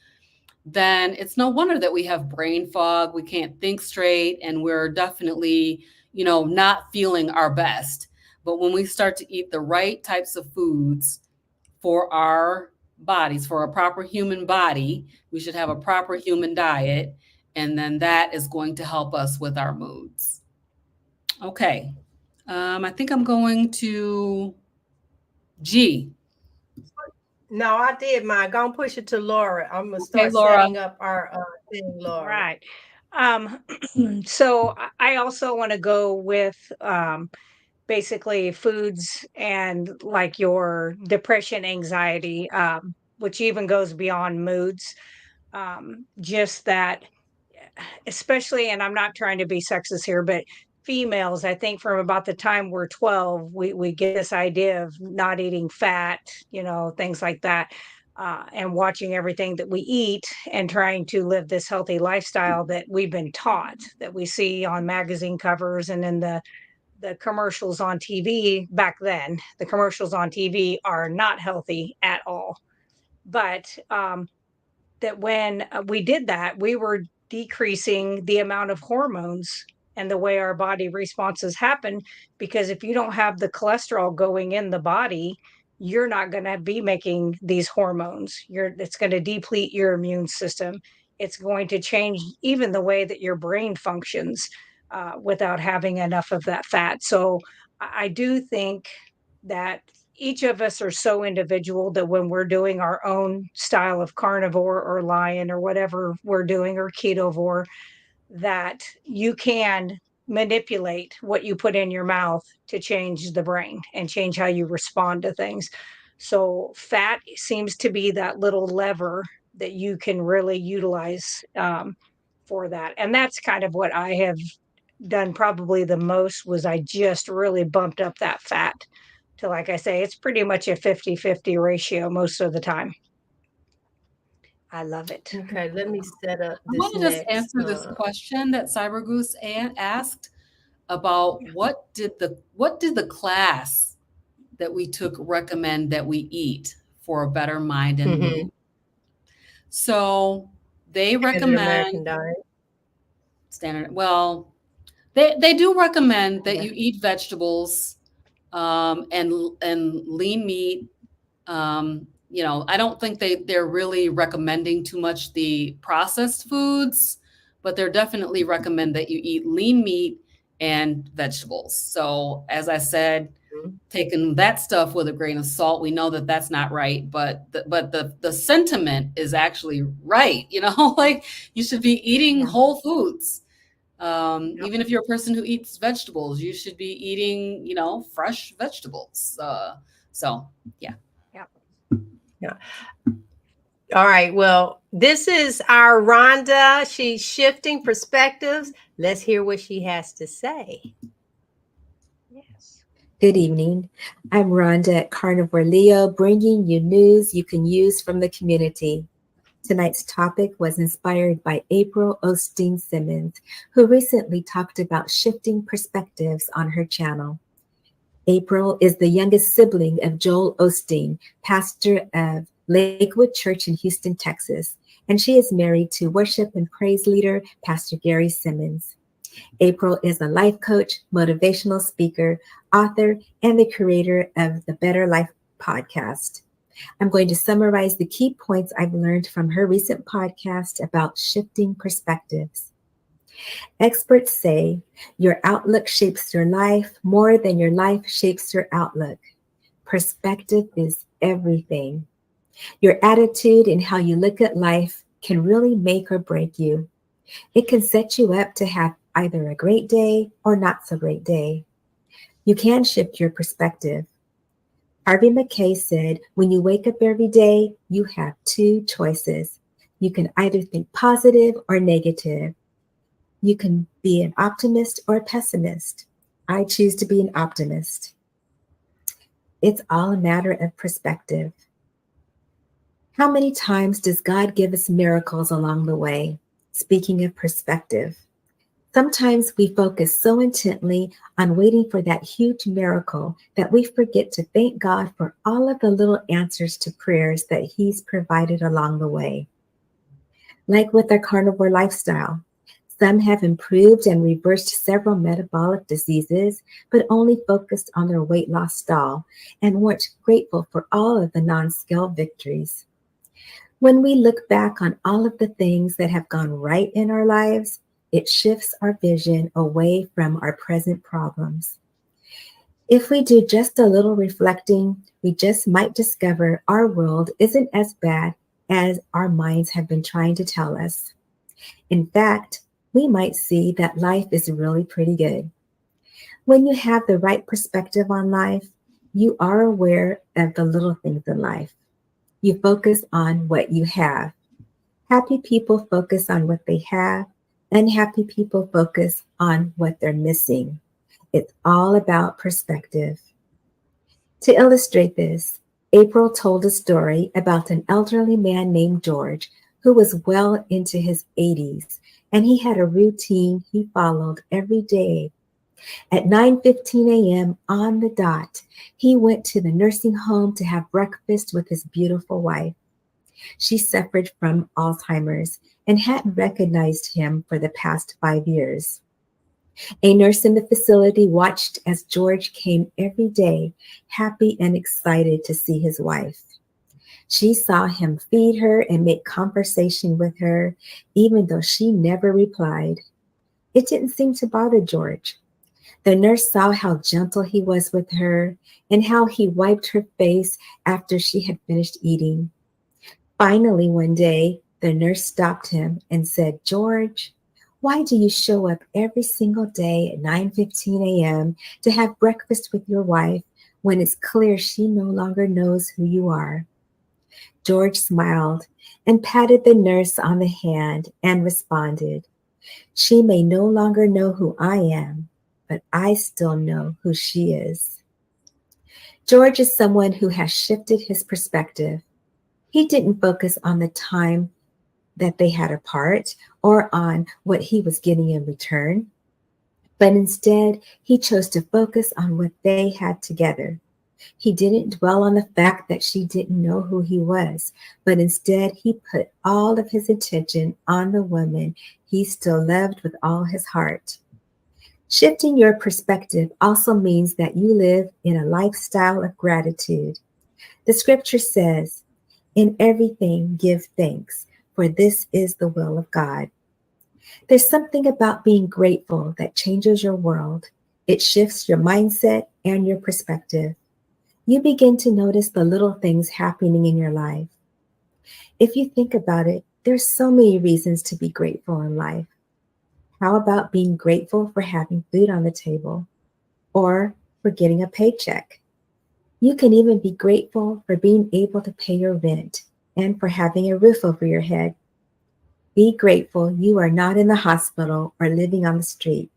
then it's no wonder that we have brain fog, we can't think straight, and we're definitely, not feeling our best. But when we start to eat the right types of foods for our bodies, for a proper human body, we should have a proper human diet, and then that is going to help us with our moods. Okay. I think I'm going to G. No, I did mine. Go and push it to Laura. I'm gonna Okay, start Laura. setting up our thing, Laura. Right. Um, so I also want to go with basically foods and like your depression, anxiety, which even goes beyond moods. Just that, especially, and I'm not trying to be sexist here, but females, I think from about the time we're 12, we get this idea of not eating fat, things like that. And watching everything that we eat and trying to live this healthy lifestyle that we've been taught, that we see on magazine covers and in the commercials on TV. Back then, the commercials on TV are not healthy at all. But that when we did that, we were decreasing the amount of hormones and the way our body responses happen. Because if you don't have the cholesterol going in the body, you're not going to be making these hormones. It's going to deplete your immune system. It's going to change even the way that your brain functions without having enough of that fat. So I do think that each of us are so individual that when we're doing our own style of carnivore or lion or whatever we're doing, or ketovore, that you can manipulate what you put in your mouth to change the brain and change how you respond to things. So fat seems to be that little lever that you can really utilize for that. And that's kind of what I have done probably the most, was I just really bumped up that fat to, like I say, it's pretty much a 50-50 ratio most of the time. I love it. Okay, let me set up I this want to just next. answer this question that Cyber Goose asked about what did the class that we took recommend that we eat for a better mind and mood. So they Standard American recommend diet. standard. Well, they do recommend that Okay. you eat vegetables and lean meat. I don't think they're really recommending too much the processed foods, but they're definitely recommend that you eat lean meat and vegetables. So as I said, Mhm. taking that stuff with a grain of salt, we know that that's not right, but the sentiment is actually right. Like you should be eating Yeah. whole foods. Yep. Even if you're a person who eats vegetables, you should be eating, fresh vegetables. So yeah. Yep. Yeah. All right. Well, this is our Rhonda. She's shifting perspectives. Let's hear what she has to say. Yes. Good evening. I'm Rhonda at Carnivore Leo, bringing you news you can use from the community. Tonight's topic was inspired by April Osteen Simmons, who recently talked about shifting perspectives on her channel. April is the youngest sibling of Joel Osteen, pastor of Lakewood Church in Houston, Texas, and she is married to worship and praise leader, Pastor Gary Simmons. April is a life coach, motivational speaker, author, and the creator of the Better Life podcast. I'm going to summarize the key points I've learned from her recent podcast about shifting perspectives. Experts say your outlook shapes your life more than your life shapes your outlook. Perspective is everything. Your attitude and how you look at life can really make or break you. It can set you up to have either a great day or not so great day. You can shift your perspective. Harvey McKay said, when you wake up every day, you have two choices. You can either think positive or negative. You can be an optimist or a pessimist. I choose to be an optimist. It's all a matter of perspective. How many times does God give us miracles along the way? Speaking of perspective, sometimes we focus so intently on waiting for that huge miracle that we forget to thank God for all of the little answers to prayers that He's provided along the way. Like with our carnivore lifestyle, some have improved and reversed several metabolic diseases, but only focused on their weight loss stall and weren't grateful for all of the non-scale victories. When we look back on all of the things that have gone right in our lives, it shifts our vision away from our present problems. If we do just a little reflecting, we just might discover our world isn't as bad as our minds have been trying to tell us. In fact, we might see that life is really pretty good. When you have the right perspective on life, you are aware of the little things in life. You focus on what you have. Happy people focus on what they have. Unhappy people focus on what they're missing. It's all about perspective. To illustrate this, April told a story about an elderly man named George who was well into his 80s, and he had a routine he followed every day. At 9:15 a.m. on the dot, he went to the nursing home to have breakfast with his beautiful wife. She suffered from Alzheimer's and hadn't recognized him for the past 5 years. A nurse in the facility watched as George came every day, happy and excited to see his wife. She saw him feed her and make conversation with her, even though she never replied. It didn't seem to bother George. The nurse saw how gentle he was with her and how he wiped her face after she had finished eating. Finally, one day, the nurse stopped him and said, "George, why do you show up every single day at 9:15 a.m. to have breakfast with your wife when it's clear she no longer knows who you are?" George smiled and patted the nurse on the hand and responded, "She may no longer know who I am, but I still know who she is." George is someone who has shifted his perspective. He didn't focus on the time that they had apart or on what he was getting in return, but instead he chose to focus on what they had together. He didn't dwell on the fact that she didn't know who he was, but instead he put all of his attention on the woman he still loved with all his heart. Shifting your perspective also means that you live in a lifestyle of gratitude. The scripture says, "In everything give thanks, for this is the will of God." There's something about being grateful that changes your world. It shifts your mindset and your perspective. You begin to notice the little things happening in your life. If you think about it, there's so many reasons to be grateful in life. How about being grateful for having food on the table or for getting a paycheck? You can even be grateful for being able to pay your rent and for having a roof over your head. Be grateful you are not in the hospital or living on the street.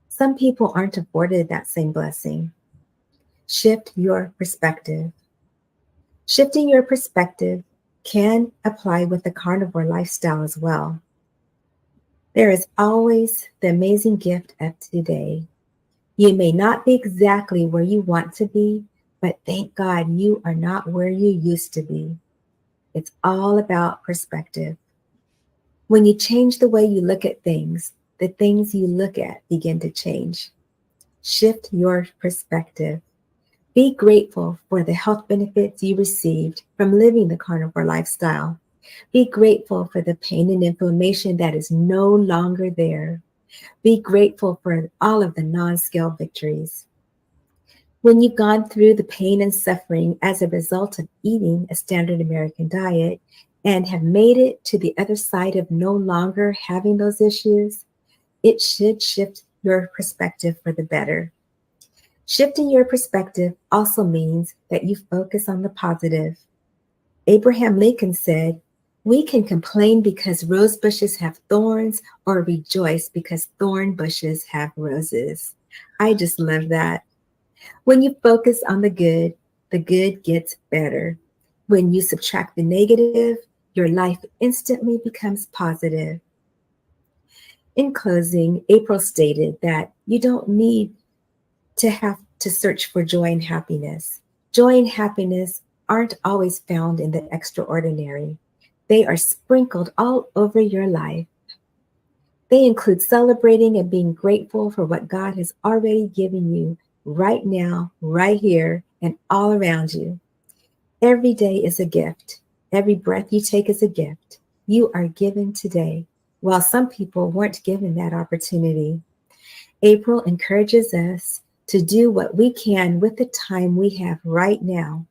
Some people aren't afforded that same blessing. Shift your perspective. Shifting your perspective can apply with the carnivore lifestyle as well. There is always the amazing gift of today. You may not be exactly where you want to be, but thank God you are not where you used to be. It's all about perspective. When you change the way you look at things, the things you look at begin to change. Shift your perspective. Be grateful for the health benefits you received from living the carnivore lifestyle. Be grateful for the pain and inflammation that is no longer there. Be grateful for all of the non-scale victories. When you've gone through the pain and suffering as a result of eating a standard American diet and have made it to the other side of no longer having those issues, it should shift your perspective for the better. Shifting your perspective also means that you focus on the positive. Abraham Lincoln said, "We can complain because rose bushes have thorns or rejoice because thorn bushes have roses." I just love that. When you focus on the good gets better. When you subtract the negative, your life instantly becomes positive. In closing, April stated that you don't need to have to search for joy and happiness. Joy and happiness aren't always found in the extraordinary. They are sprinkled all over your life. They include celebrating and being grateful for what God has already given you right now, right here, and all around you. Every day is a gift. Every breath you take is a gift. You are given today, while some people weren't given that opportunity. April encourages us to do what we can with the time we have right now.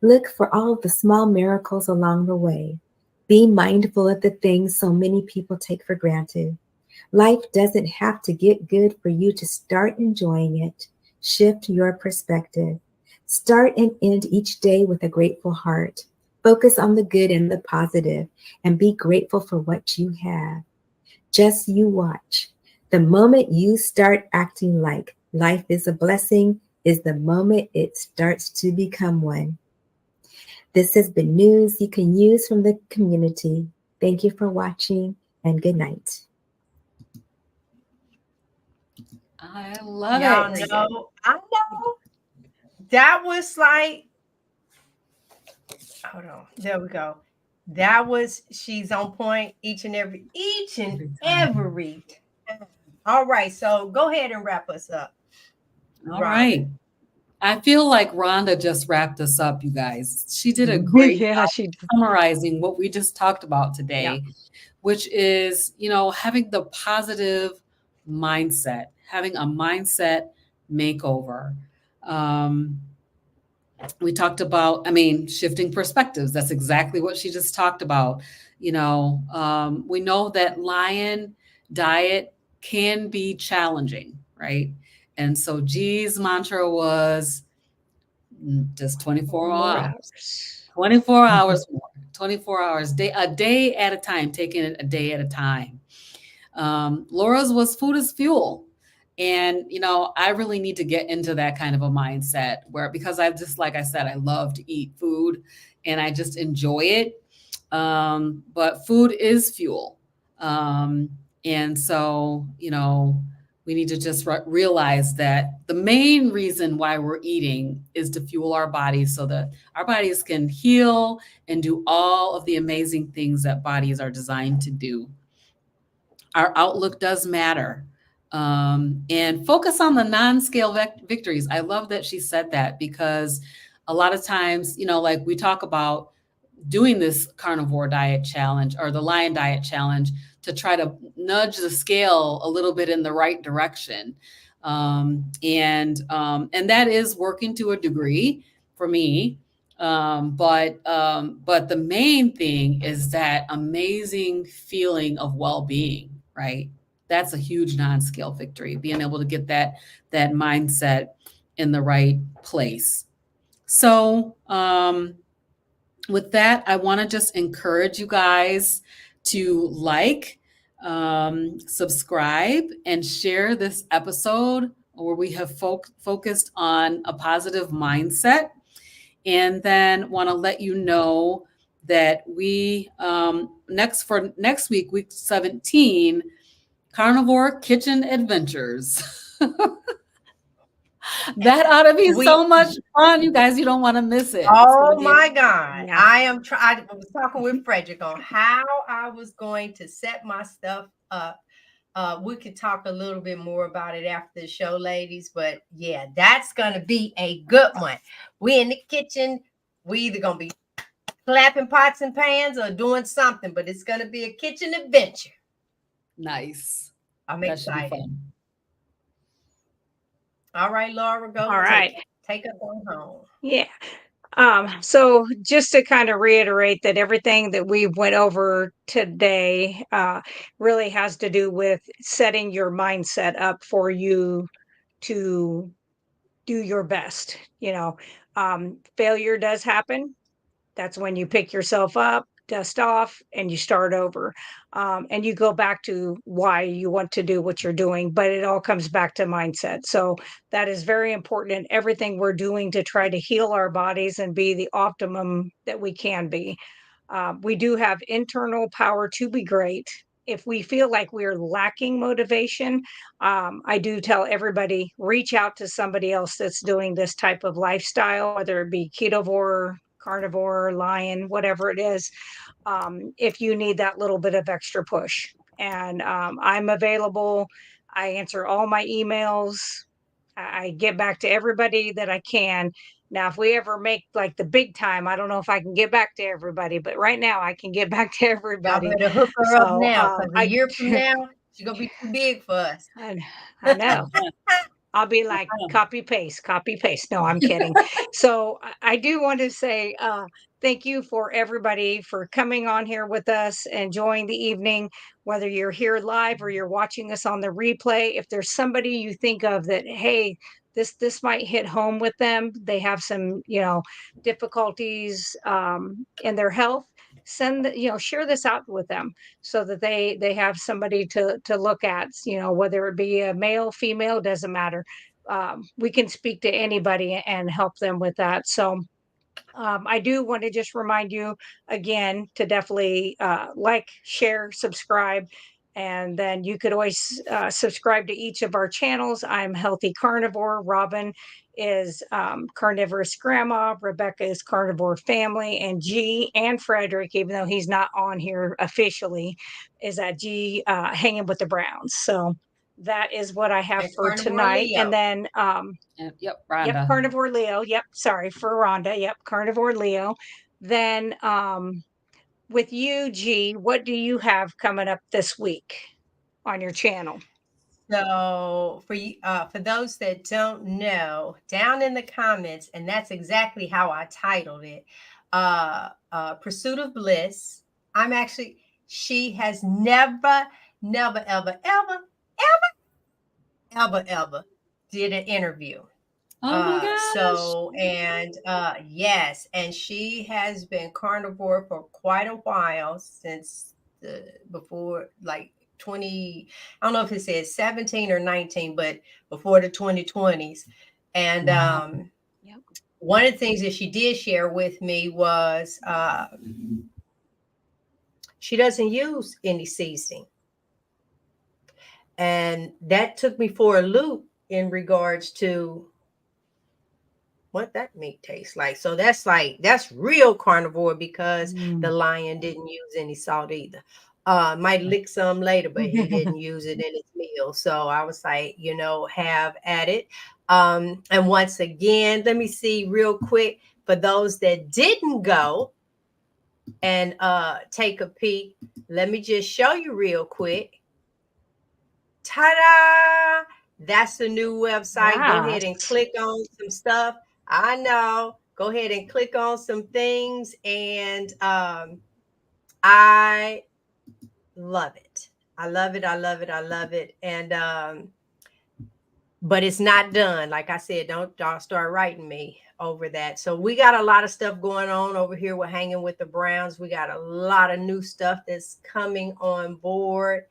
Look for all of the small miracles along the way. Be mindful of the things so many people take for granted. Life doesn't have to get good for you to start enjoying it. Shift your perspective. Start and end each day with a grateful heart. Focus on the good and the positive, and be grateful for what you have. Just you watch. The moment you start acting like life is a blessing is the moment it starts to become one. This has been news you can use from the community. Thank you for watching, and good night. I love Y'all it. know, I know. That was like, hold on, there we go. That was, she's on point each and every time. All right, so go ahead and wrap us up. All Rhonda. right. I feel like Rhonda just wrapped us up, you guys. She did a great Yeah, job she did. summarizing what we just talked about today, Yeah. which is, having the positive mindset, having a mindset makeover. We talked about, shifting perspectives. That's exactly what she just talked about. We know that lion diet can be challenging, right? And so G's mantra was just 24 More hours, hours. 24 hours more, 24 hours, a day at a time, taking it a day at a time. Laura's was food is fuel. And, I really need to get into that kind of a mindset because I just, like I said, I love to eat food and I just enjoy it. But food is fuel. And so, we need to just realize that the main reason why we're eating is to fuel our bodies so that our bodies can heal and do all of the amazing things that bodies are designed to do. Our outlook does matter. And focus on the non-scale victories. I love that she said that, because a lot of times, like we talk about doing this carnivore diet challenge or the lion diet challenge to try to nudge the scale a little bit in the right direction. And that is working to a degree for me. But the main thing is that amazing feeling of well-being, right? That's a huge non-scale victory, being able to get that mindset in the right place. So with that, I want to just encourage you guys to subscribe, and share this episode where we have focused on a positive mindset. And then want to let you know that we next week, week 17, Carnivore Kitchen Adventures. That ought to be so much fun, you guys. You don't want to miss it. Oh my God. Yeah. I was talking with Frederick on how I was going to set my stuff up. We could talk a little bit more about it after the show, ladies. But yeah, that's going to be a good one. We in the kitchen. We either going to be clapping pots and pans or doing something, but it's going to be a kitchen adventure. Nice. I'm That excited. should be fun. All right, Laura, go. All right. Take us on home. Yeah. So just to kind of reiterate that everything that we went over today really has to do with setting your mindset up for you to do your best. Failure does happen. That's when you pick yourself up, dust off, and you start over. And you go back to why you want to do what you're doing, but it all comes back to mindset. So that is very important in everything we're doing to try to heal our bodies and be the optimum that we can be. We do have internal power to be great. If we feel like we're lacking motivation, I do tell everybody, reach out to somebody else that's doing this type of lifestyle, whether it be ketovore, carnivore, lion, whatever it is, if you need that little bit of extra push. And I'm available. I answer all my emails. I get back to everybody that I can. Now, if we ever make like the big time, I don't know if I can get back to everybody, but right now I can get back to Y'all everybody. better hook her up So now, because a year from now, she's going to be too big for us. I know. I'll be like, copy paste. No, I'm kidding. So I do want to say thank you for everybody for coming on here with us, enjoying the evening, whether you're here live or you're watching us on the replay. If there's somebody you think of that, hey, this might hit home with them, they have some, difficulties in their health, share this out with them so that they have somebody to look at, whether it be a male, female, doesn't matter. We can speak to anybody and help them with that. So I do want to just remind you again to definitely share, subscribe. And then you could always subscribe to each of our channels. I'm Healthy Carnivore. Robin is Carnivorous Grandma. Rebecca is Carnivore Family. And G and Frederick, even though he's not on here officially, is at G Hanging with the Browns. So that is what I have for tonight. Leo. And then Rhonda. Yep, Carnivore Leo. Yep, sorry for Rhonda. Yep, Carnivore Leo. Then with you, G, what do you have coming up this week on your channel? So for you, for those that don't know, down in the comments, and that's exactly how I titled it, Pursuit of Bliss. She has never, ever did an interview. Oh my gosh. So, and yes, and she has been carnivore for quite a while, since before like 20, I don't know if it says 17 or 19, but before the 2020s. And Yep. one of the things that she did share with me was she doesn't use any seasoning. And that took me for a loop in regards to what that meat tastes like. So that's real carnivore because the lion didn't use any salt either. Might lick some later, but he didn't use it in his meal. So I was like, have at it. And once again, let me see real quick for those that didn't go and take a peek. Let me just show you real quick. Ta-da! That's the new website. Go ahead and click on some stuff. I know. Go ahead and click on some things. And I love it. I love it. I love it. I love it. And but it's not done. Like I said, don't start writing me over that. So we got a lot of stuff going on over here. We're hanging with the Browns. We got a lot of new stuff that's coming on board.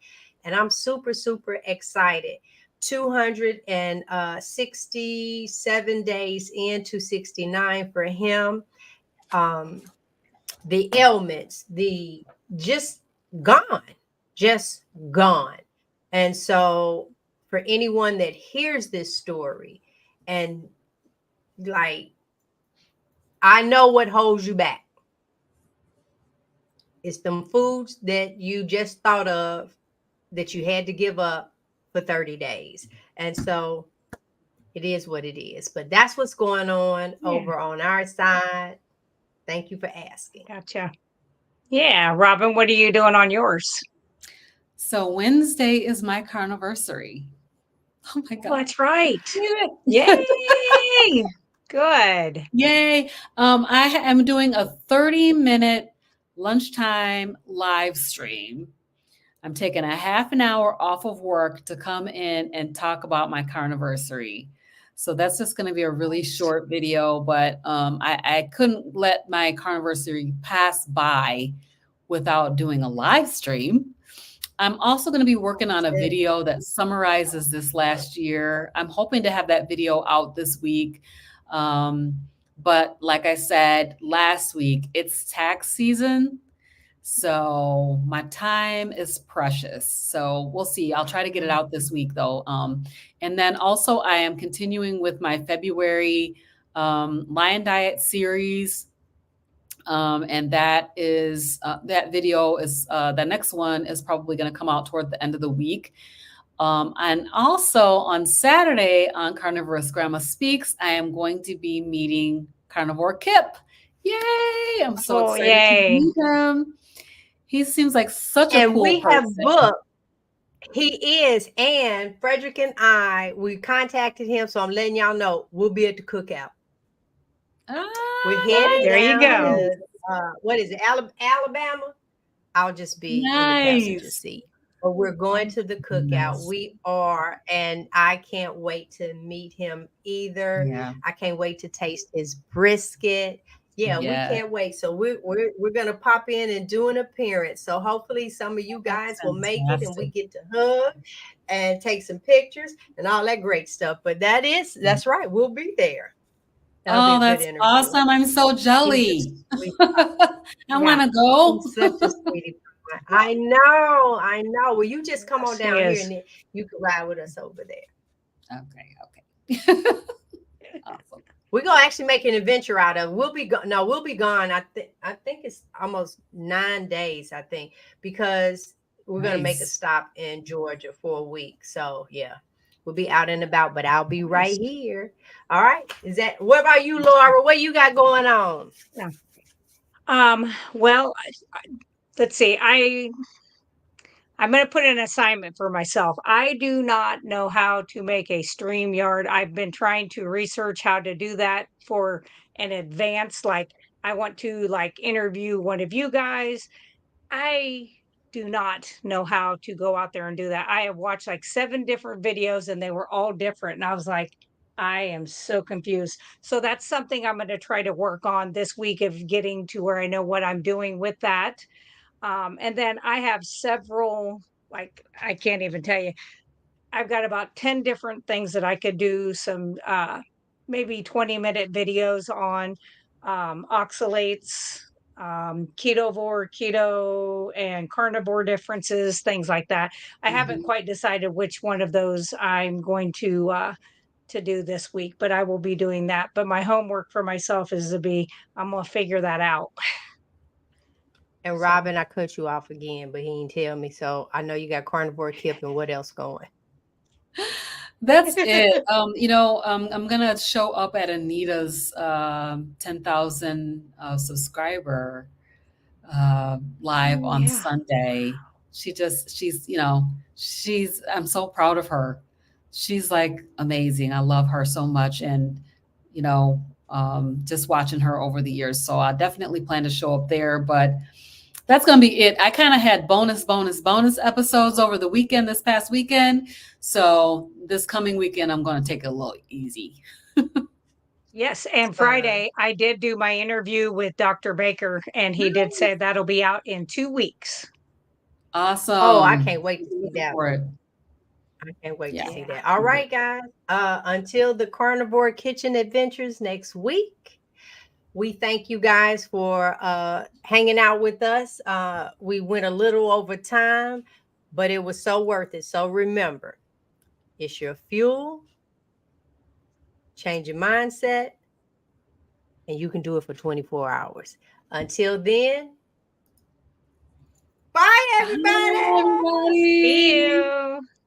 And I'm super, super excited. 267 days into 69 for him. The ailments, just gone. And so for anyone that hears this story and like, I know what holds you back. It's them foods that you just thought of that you had to give up for 30 days. And so it is what it is. But that's what's going on over on our side. Thank you for asking. Gotcha. Yeah. Robin, what are you doing on yours? So Wednesday is my carniversary. Oh my God. Oh, that's right. Yay. Good. Yay. I am doing a 30-minute lunchtime live stream. I'm taking a half an hour off of work to come in and talk about my carniversary. So that's just going to be a really short video, but I couldn't let my carniversary pass by without doing a live stream. I'm also going to be working on a video that summarizes this last year. I'm hoping to have that video out this week. But like I said last week, it's tax season. So my time is precious. So we'll see. I'll try to get it out this week though. And then also I am continuing with my February Lion Diet series. And that is that video is the next one is probably going to come out toward the end of the week. And also on Saturday on Carnivorous Grandma Speaks, I am going to be meeting Carnivore Kip. Yay! I'm so excited to meet him. He seems like such a cool person. And we have booked. He is. And Frederick and I, we contacted him. So I'm letting y'all know we'll be at the cookout. We're headed there down you go. To, what is it, Alabama? I'll just be in the passenger seat. But we're going to the cookout. We are, and I can't wait to meet him either. Yeah. I can't wait to taste his brisket. Yeah, we can't wait. So we're gonna pop in and do an appearance. So hopefully some of you guys will make it and we get to hug and take some pictures and all that great stuff. But that's right. We'll be there. That'll be that's awesome. I'm so jelly. I want to go. He's such a sweetie. I know. Well, you just come on down here and you can ride with us over there. Okay. Awesome. We're gonna actually make an adventure out of it. We'll be gone. I think it's almost 9 days, I think, because we're gonna make a stop in Georgia for a week. So yeah, we'll be out and about, but I'll be right here. All right. What about you, Laura? What you got going on? Well, let's see. I'm going to put an assignment for myself. I do not know how to make a StreamYard. I've been trying to research how to do that for an advance. Like I want to interview one of you guys. I do not know how to go out there and do that. I have watched 7 different videos and they were all different. And I was like, I am so confused. So that's something I'm going to try to work on this week of getting to where I know what I'm doing with that. And then I have several, I can't even tell you, I've got about 10 different things that I could do some maybe 20-minute videos on oxalates, ketovore, keto, and carnivore differences, things like that. I haven't Mhm. quite decided which one of those I'm going to do this week, but I will be doing that. But my homework for myself is I'm gonna figure that out. And So Robin, I cut you off again, but he didn't tell me. So I know you got carnivore kip and what else going? That's it. I'm gonna show up at Anita's 10,000 subscriber live oh on yeah. Sunday. I'm so proud of her. She's like amazing. I love her so much, and just watching her over the years. So I definitely plan to show up there, but that's going to be it. I kind of had bonus episodes over the weekend, this past weekend. So this coming weekend, I'm going to take it a little easy. Yes, and Fun. Friday I did do my interview with Dr. Baker, and he did say that'll be out in 2 weeks. Awesome. Oh, I can't wait to see Looking that for it. one. I can't wait to Yeah. see Yeah. that. All right, guys. Until the Carnivore Kitchen Adventures next week, we thank you guys for hanging out with us. We went a little over time, but it was so worth it. So remember, it's your fuel. Change your mindset, and you can do it for 24 hours. Until then, bye, everybody. Bye, everybody.